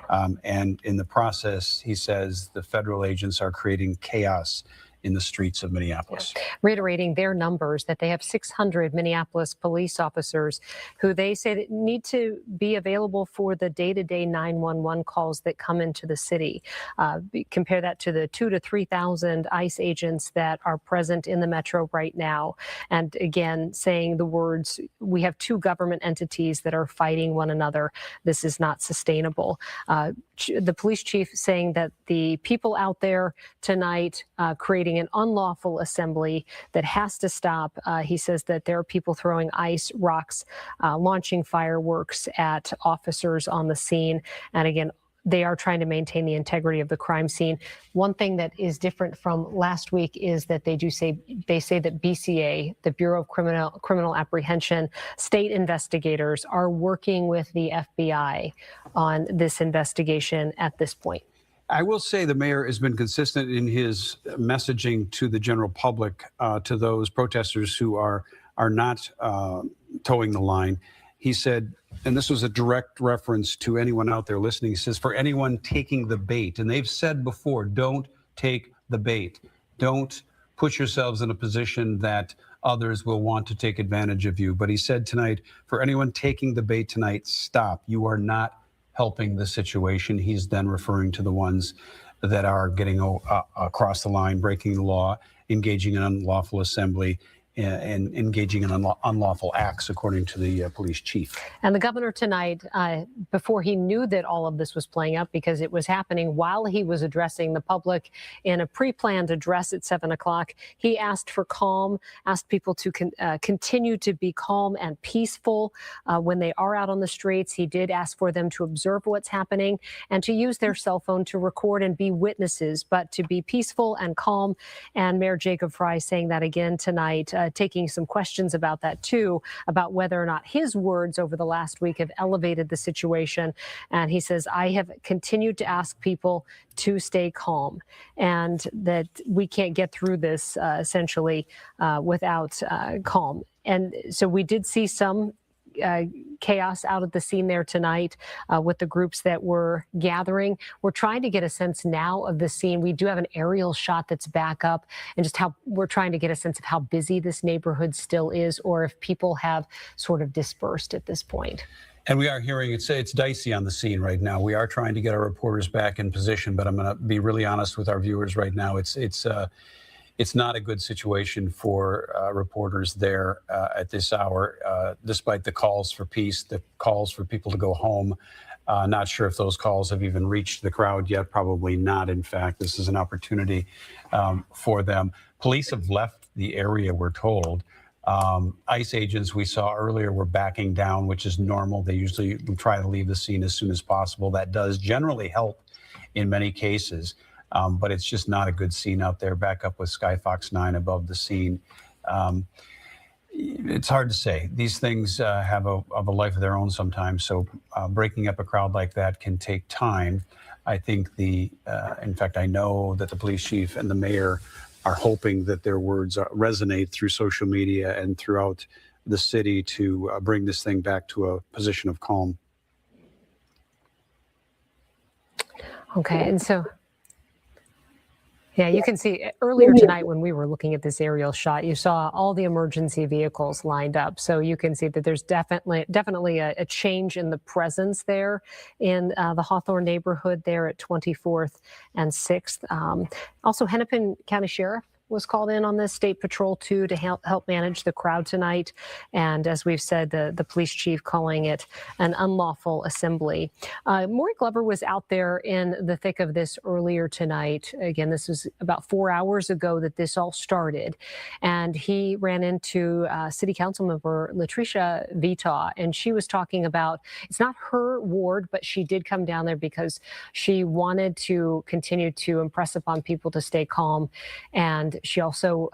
B: And in the process, he says the federal agents are creating chaos in the streets of Minneapolis.
A: Yeah. Reiterating their numbers, that they have 600 Minneapolis police officers who they say that need to be available for the day-to-day 911 calls that come into the city. Compare that to the 2,000 to 3,000 ICE agents that are present in the metro right now. And again, saying the words, we have two government entities that are fighting one another. This is not sustainable. The police chief saying that the people out there tonight creating an unlawful assembly that has to stop. He says that there are people throwing ice, rocks, launching fireworks at officers on the scene. And again, they are trying to maintain the integrity of the crime scene. One thing that is different from last week is that they say that BCA, the Bureau of Criminal Apprehension, state investigators are working with the FBI on this investigation at this point.
B: I will say the mayor has been consistent in his messaging to the general public, to those protesters who are not towing the line. He said, and this was a direct reference to anyone out there listening, he says, for anyone taking the bait, and they've said before, don't take the bait. Don't put yourselves in a position that others will want to take advantage of you. But he said tonight, for anyone taking the bait tonight, stop. You are not helping the situation. He's then referring to the ones that are getting across the line, breaking the law, engaging in unlawful assembly, and engaging in unlawful acts, according to the police chief.
A: And the governor tonight, before he knew that all of this was playing out, because it was happening while he was addressing the public in a pre-planned address at 7 o'clock, he asked for calm, asked people to continue to be calm and peaceful when they are out on the streets. He did ask for them to observe what's happening and to use their cell phone to record and be witnesses, but to be peaceful and calm. And Mayor Jacob Fry saying that again tonight, taking some questions about that too, about whether or not his words over the last week have elevated the situation. And he says, I have continued to ask people to stay calm, and that we can't get through this essentially without calm. And so we did see some chaos out at the scene there tonight with the groups that were gathering. We're trying to get a sense now of the scene. We do have an aerial shot that's back up, and just how we're trying to get a sense of how busy this neighborhood still is, or if people have sort of dispersed at this point.
B: And we are hearing it's dicey on the scene right now. We are trying to get our reporters back in position, but I'm going to be really honest with our viewers right now. It's not a good situation for reporters there at this hour, despite the calls for peace, the calls for people to go home. Not sure if those calls have even reached the crowd yet. Probably not. In fact, this is an opportunity for them. Police have left the area, we're told. ICE agents we saw earlier were backing down, which is normal. They usually try to leave the scene as soon as possible. That does generally help in many cases. But it's just not a good scene out there. Back up with Skyfox 9 above the scene. It's hard to say. These things have a life of their own sometimes. So breaking up a crowd like that can take time. I think in fact, I know that the police chief and the mayor are hoping that their words resonate through social media and throughout the city to bring this thing back to a position of calm.
A: Okay, and so. Yeah, you can see earlier tonight when we were looking at this aerial shot, you saw all the emergency vehicles lined up. So you can see that there's definitely a change in the presence there in the Hawthorne neighborhood there at 24th and 6th. Also, Hennepin County Sheriff was called in on this, State Patrol 2, to help manage the crowd tonight. And as we've said, the police chief calling it an unlawful assembly. Maury Glover was out there in the thick of this earlier tonight. Again, this was about 4 hours ago that this all started. And he ran into City Council member Latricia Vitaw, and she was talking about, it's not her ward, but she did come down there because she wanted to continue to impress upon people to stay calm. And she also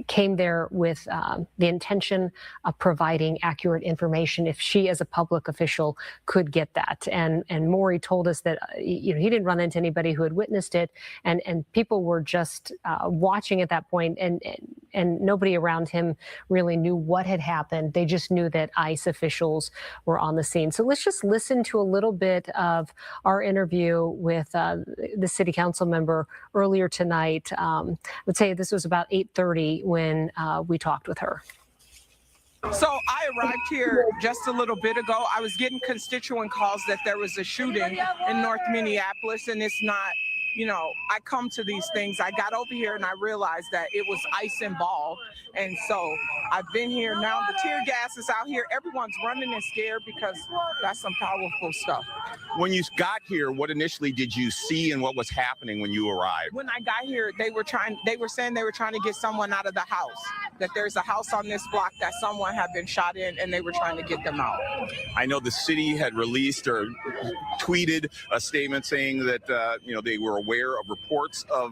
A: came there with the intention of providing accurate information if she as a public official could get that. And Maury told us that he didn't run into anybody who had witnessed it, and people were just watching at that point, and nobody around him really knew what had happened. They just knew that ICE officials were on the scene. So let's just listen to a little bit of our interview with the city council member earlier tonight. I would say this was about 8:30 when we talked with her.
G: So I arrived here just a little bit ago. I was getting constituent calls that there was a shooting in North Minneapolis, and it's not, I come to these things. I got over here and I realized that it was ICE involved. And so I've been here now. The tear gas is out here. Everyone's running and scared because that's some powerful stuff.
E: When you got here, what initially did you see and what was happening when you arrived?
G: When I got here, they were saying they were trying to get someone out of the house, that there's a house on this block that someone had been shot in, and they were trying to get them out.
E: I know the city had released or tweeted a statement saying that they were aware of reports of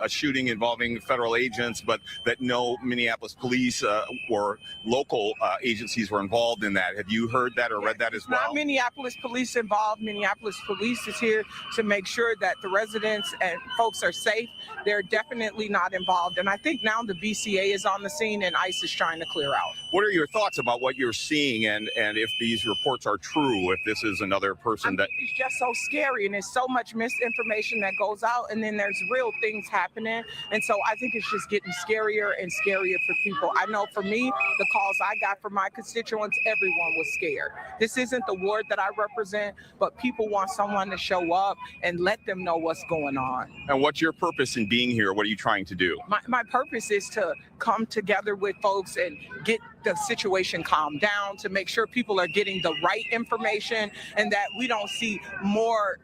E: a shooting involving federal agents, but that no Minneapolis police or local agencies were involved in that. Have you heard that or read that as well?
G: Not Minneapolis police involved. Minneapolis police is here to make sure that the residents and folks are safe. They're definitely not involved. And I think now the BCA is on the scene and ICE is trying to clear out.
E: What are your thoughts about what you're seeing and if these reports are true, if this is another person that...
G: It's just so scary, and there's so much misinformation that goes out, and then there's real things happening. And so I think it's just getting scarier and scarier for people. I know for me, the calls I got from my constituents, everyone was scared. This isn't the ward that I represent, but people want someone to show up and let them know what's going on.
E: And what's your purpose in being here? What are you trying to do?
G: My purpose is to come together with folks and get the situation calmed down, to make sure people are getting the right information and that we don't see more,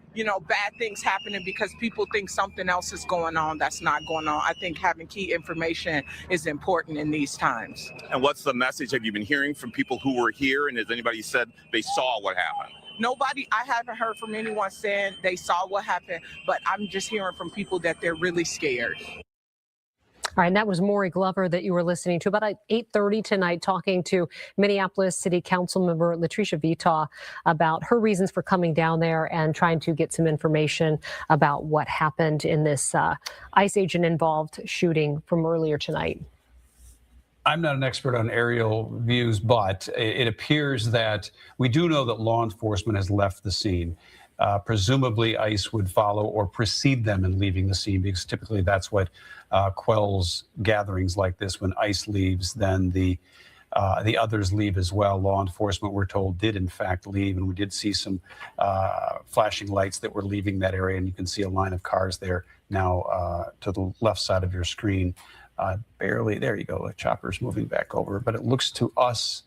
G: bad things happening because people think something else is going on that's not going on. I think having key information is important in these times.
E: And what's the message have you been hearing from people who were here, and has anybody said they saw what happened?
G: Nobody, I haven't heard from anyone saying they saw what happened, but I'm just hearing from people that they're really scared.
A: All right, and that was Maury Glover that you were listening to about 8:30 tonight, talking to Minneapolis City Council member Latricia Vitaw about her reasons for coming down there and trying to get some information about what happened in this ICE agent involved shooting from earlier tonight.
B: I'm not an expert on aerial views, but it appears that we do know that law enforcement has left the scene. Presumably ICE would follow or precede them in leaving the scene, because typically that's what quells gatherings like this. When ICE leaves, then the others leave as well. Law enforcement, we're told, did in fact leave, and we did see some flashing lights that were leaving that area, and you can see a line of cars there now to the left side of your screen. Barely, there you go, a chopper's moving back over, but it looks to us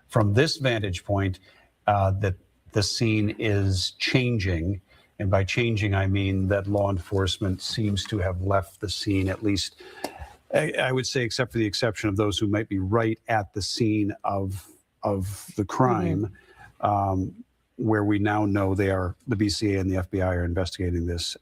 B: from this vantage point that the scene is changing. And by changing, I mean that law enforcement seems to have left the scene, at least, I would say, except for the exception of those who might be right at the scene of the crime, where we now know the BCA and the FBI are investigating this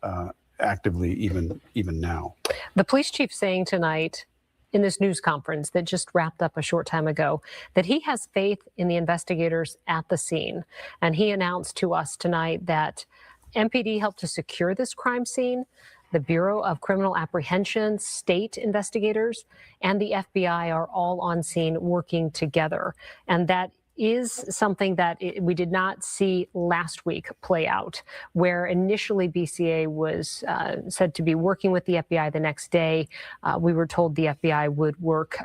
B: actively, even now.
A: The police chief saying tonight in this news conference that just wrapped up a short time ago that he has faith in the investigators at the scene. And he announced to us tonight that MPD helped to secure this crime scene. The Bureau of Criminal Apprehension, state investigators, and the FBI are all on scene working together. And that is something that we did not see last week play out, where initially BCA was said to be working with the FBI the next day. We were told the FBI would work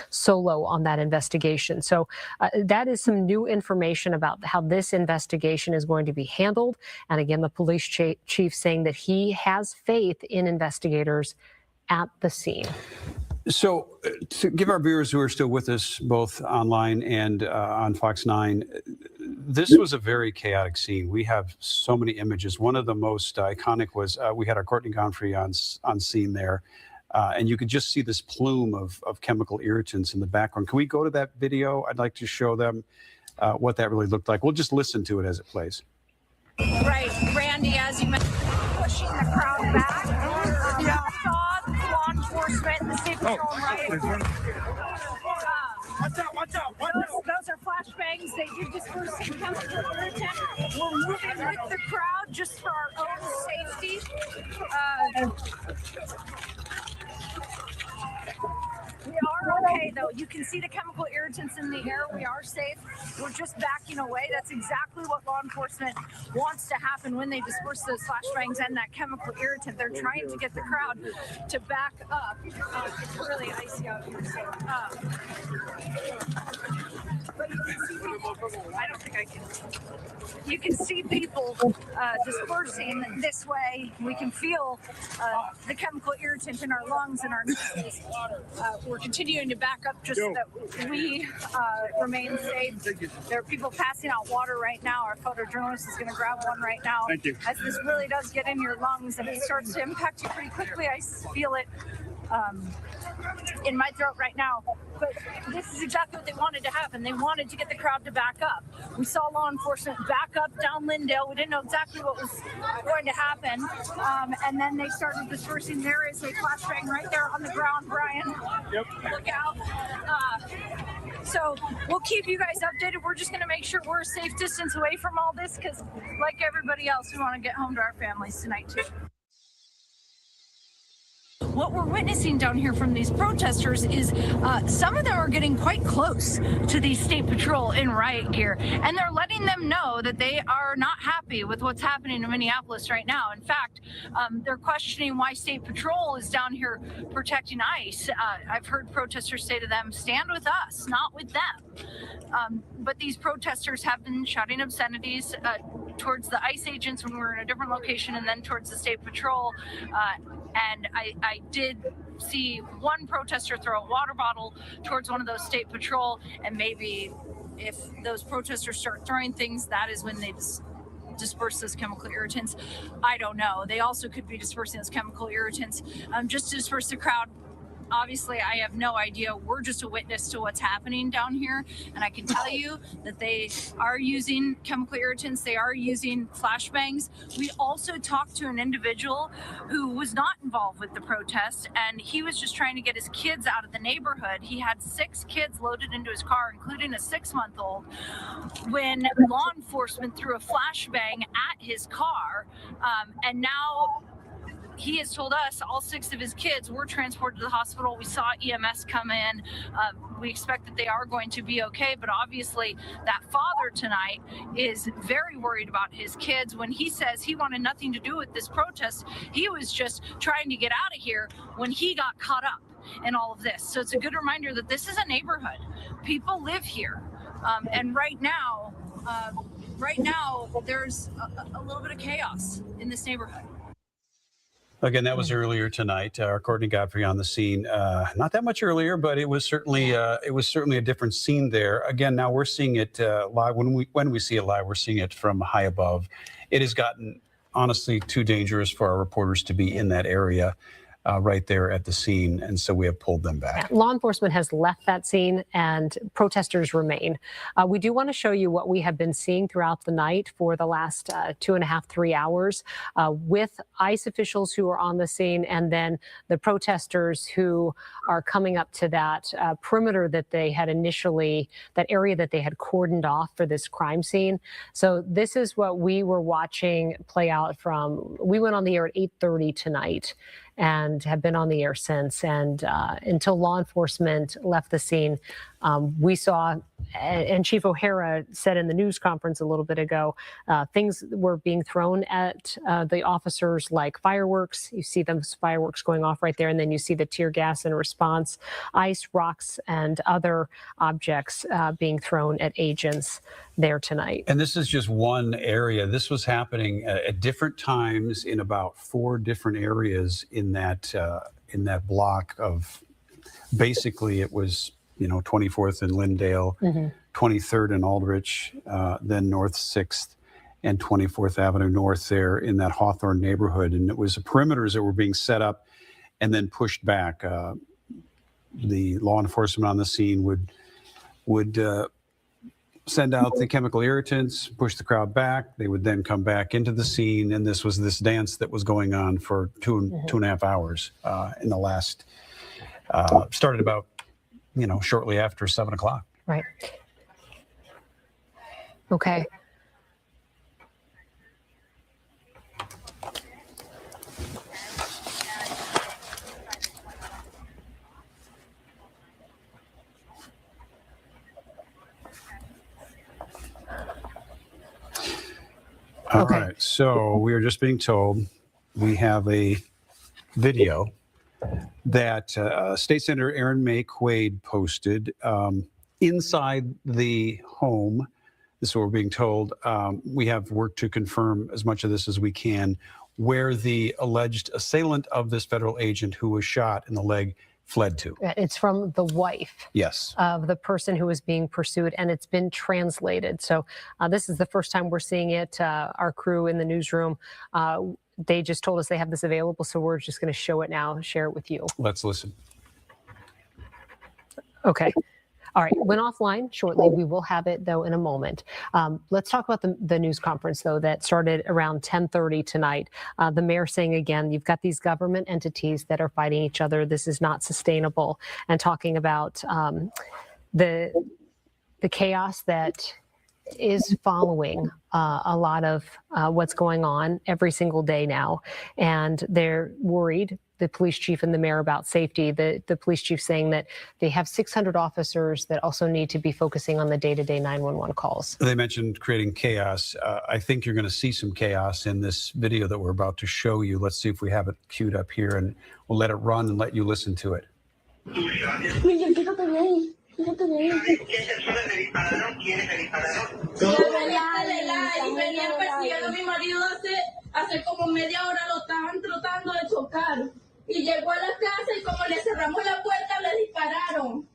A: solo on that investigation. So that is some new information about how this investigation is going to be handled. And again, the police chief saying that he has faith in investigators at the scene.
B: So to give our viewers who are still with us, both online and on Fox 9, this was a very chaotic scene. We have so many images. One of the most iconic was we had our Courtney Godfrey on scene there. And you could just see this plume of chemical irritants in the background. Can we go to that video? I'd like to show them what that really looked like. We'll just listen to it as it plays.
C: Right, Randy, as you mentioned, pushing the crowd back. Saw law enforcement, the state patrol, right?
H: Watch out.
C: Those are flashbangs. They do disperse some chemical irritant. We're moving with the crowd just for our own safety. We are okay, though. You can see the chemical irritants in the air. We are safe. We're just backing away. That's exactly what law enforcement wants to happen when they disperse those flashbangs and that chemical irritant. They're trying to get the crowd to back up. It's really icy out here. But you can see people, I don't think I can. You can see people dispersing this way. We can feel the chemical irritant in our lungs and our noses. We're continuing to back up just so that we remain safe. There are people passing out water right now. Our photojournalist is going to grab one right now.
F: Thank you.
C: As this really does get in your lungs and it starts to impact you pretty quickly. I feel it in my throat right now. But this is exactly what they wanted to happen. They wanted to get the crowd to back up. We saw law enforcement back up down Lyndale. We didn't know exactly what was going to happen. And then they started dispersing. There is a flashbang right there on the ground, Brian.
F: Yep.
C: Look out. So we'll keep you guys updated. We're just going to make sure we're a safe distance away from all this because, like everybody else, we want to get home to our families tonight, too. What we're witnessing down here from these protesters is some of them are getting quite close to the state patrol in riot gear, and they're letting them know that they are not happy with what's happening in Minneapolis right now. In fact, they're questioning why state patrol is down here protecting ICE. I've heard protesters say to them, stand with us, not with them. But these protesters have been shouting obscenities towards the ICE agents when we were in a different location and then towards the state patrol. And I did see one protester throw a water bottle towards one of those state patrol, and maybe if those protesters start throwing things, that is when they disperse those chemical irritants. I don't know. They also could be dispersing those chemical irritants just to disperse the crowd. Obviously, I have no idea. We're just a witness to what's happening down here. And I can tell you that they are using chemical irritants. They are using flashbangs. We also talked to an individual who was not involved with the protest, and he was just trying to get his kids out of the neighborhood. He had 6 kids loaded into his car, including a 6-month-old, when law enforcement threw a flashbang at his car. And now he has told us all 6 of his kids were transported to the hospital. We saw EMS come in. We expect that they are going to be okay, but obviously that father tonight is very worried about his kids. When he says he wanted nothing to do with this protest, he was just trying to get out of here when he got caught up in all of this. So it's a good reminder that this is a neighborhood. People live here. And right now, there's a little bit of chaos in this neighborhood.
B: Again, that was earlier tonight. Our Courtney Godfrey on the scene. Not that much earlier, but it was certainly a different scene there. Again, now we're seeing it live. When we see it live, we're seeing it from high above. It has gotten honestly too dangerous for our reporters to be in that area. Right there at the scene, and so we have pulled them back.
A: Law enforcement has left that scene, and protesters remain. We do want to show you what we have been seeing throughout the night for the last 2.5, 3 hours with ICE officials who are on the scene, and then the protesters who are coming up to that perimeter that they had that area that they had cordoned off for this crime scene. So this is what we were watching play out we went on the air at 8:30 tonight, and have been on the air since. And until law enforcement left the scene, we saw, and Chief O'Hara said in the news conference a little bit ago, things were being thrown at the officers like fireworks. You see those fireworks going off right there, and then you see the tear gas in response, ice, rocks, and other objects being thrown at agents there tonight.
B: And this is just one area. This was happening at different times in about 4 different areas in in that block of basically it was 24th and Lyndale, 23rd and Aldrich, then North 6th and 24th Avenue North there in that Hawthorne neighborhood, and it was perimeters that were being set up and then pushed back. The law enforcement on the scene would send out the chemical irritants, push the crowd back. They would then come back into the scene, and this was this dance that was going on for two and a half hours in the last. Started about shortly after 7 o'clock.
A: Right. Okay.
B: All right, so we are just being told we have a video that State Senator Aaron May Quaid posted inside the home. This is what we're being told. We have work to confirm as much of this as we can, where the alleged assailant of this federal agent who was shot in the leg fled to.
A: It's from the wife
B: Yes.
A: of the person who was being pursued, and it's been translated. So this is the first time we're seeing it. Our crew in the newsroom, they just told us they have this available, so we're just going to show it now, share it with you.
B: Let's listen.
A: Okay. All right, went offline shortly. We will have it, though, in a moment. Let's talk about the news conference, though, that started around 10:30 tonight. The mayor saying, again, you've got these government entities that are fighting each other. This is not sustainable. And talking about the chaos that is following a lot of what's going on every single day now. And they're worried, the police chief and the mayor, about safety. The police chief saying that they have 600 officers that also need to be focusing on the day-to-day 911 calls.
B: They mentioned creating chaos. I think you're going to see some chaos in this video that we're about to show you. Let's see if we have it queued up here, and we'll let it run and let you listen to it.
H: Y venían persiguiendo a mi marido hace como media hora, lo estaban tratando de chocar. Y llegó a la casa y como le cerramos la puerta, le dispararon.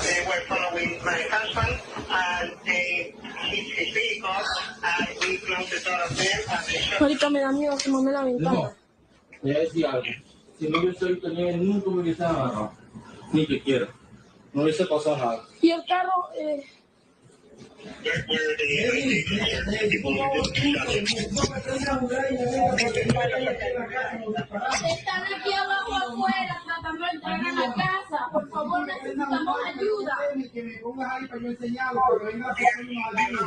H: They were following my husband and they hit his vehicle and we closed the door of them and they shot. Ahorita me da miedo asomarme la ventana. Voy a decir algo. Si no hubiese visto ni él, nunca me hubiese agarrado. Ni que quiera. No hubiese pasado nada. Y el carro... Están aquí abajo afuera tratando de entrar a la casa. Por favor, necesitamos ayuda. Que me pongas ahí para yo enseñarlo, para que venga a hacernos ayuda.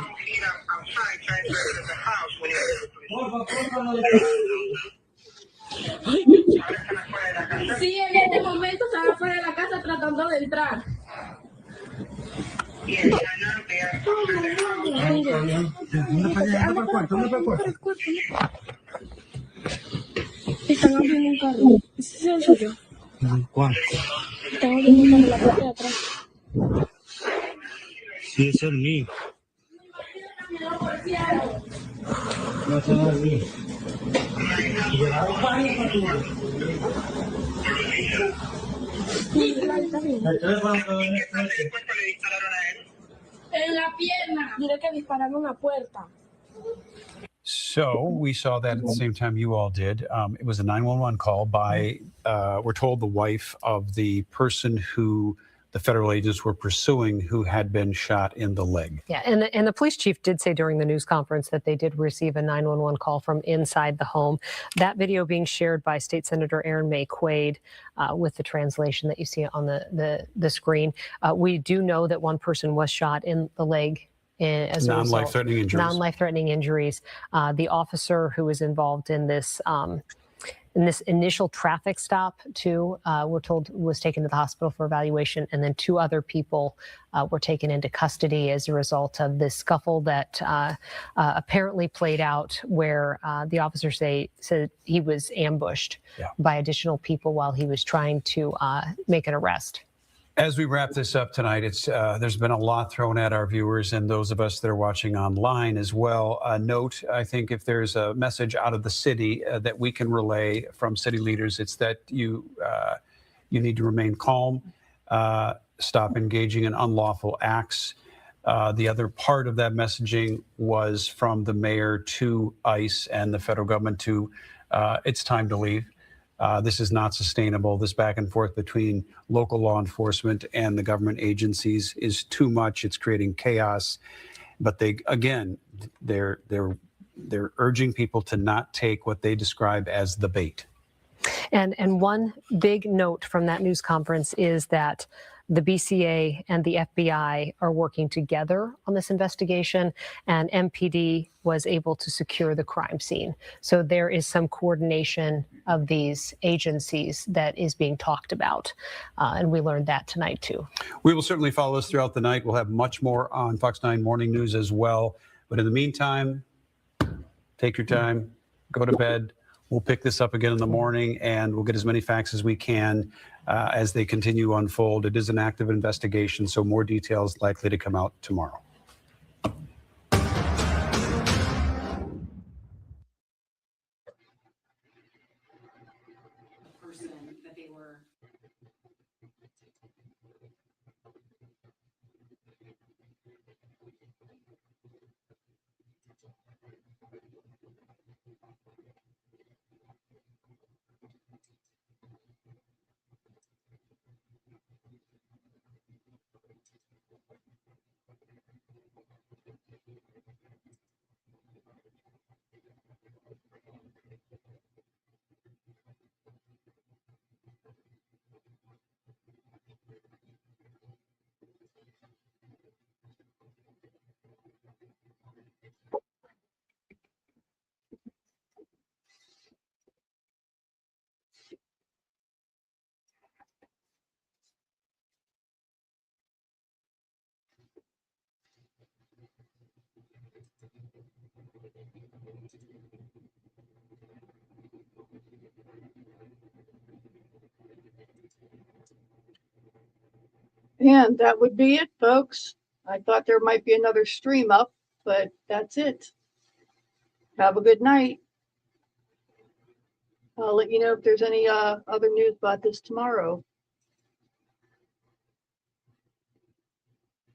H: Sí, en este momento están afuera de la casa tratando de entrar. Están abriendo un carro. ¿Ese es el suyo? ¿Cuál? Están abriendo un carro en la parte de atrás. Sí, es el mío. No, ese no es el mío. En la pierna. Mira que dispararon la puerta.
B: So we saw that at the same time you all did. It was a 911 call by, we're told, the wife of the person who the federal agents were pursuing, who had been shot in the leg.
A: Yeah, and the police chief did say during the news conference that they did receive a 911 call from inside the home. That video being shared by State Senator Aaron May Quaid with the translation that you see on the screen. We do know that one person was shot in the leg as a result.
B: Non-life-threatening injuries.
A: Non-life-threatening injuries. The officer who was involved in this initial traffic stop, too, we're told was taken to the hospital for evaluation, and then 2 other people were taken into custody as a result of this scuffle that apparently played out, where the officers said he was ambushed by additional people while he was trying to make an arrest.
B: As we wrap this up tonight, there's been a lot thrown at our viewers and those of us that are watching online as well. Note, I think if there's a message out of the city that we can relay from city leaders, it's that you need to remain calm, stop engaging in unlawful acts. The other part of that messaging was from the mayor to ICE and the federal government to it's time to leave. This is not sustainable. This back and forth between local law enforcement and the government agencies is too much. It's creating chaos. But they're urging people to not take what they describe as the bait.
A: And one big note from that news conference is that the BCA and the FBI are working together on this investigation, and MPD was able to secure the crime scene. So there is some coordination of these agencies that is being talked about, and we learned that tonight too.
B: We will certainly follow this throughout the night. We'll have much more on Fox 9 Morning News as well. But in the meantime, take your time, go to bed. We'll pick this up again in the morning, and we'll get as many facts as we can as they continue to unfold. It is an active investigation, so more details likely to come out tomorrow.
N: And that would be it, folks. I thought there might be another stream up, but that's it. Have a good night. I'll let you know if there's any other news about this tomorrow.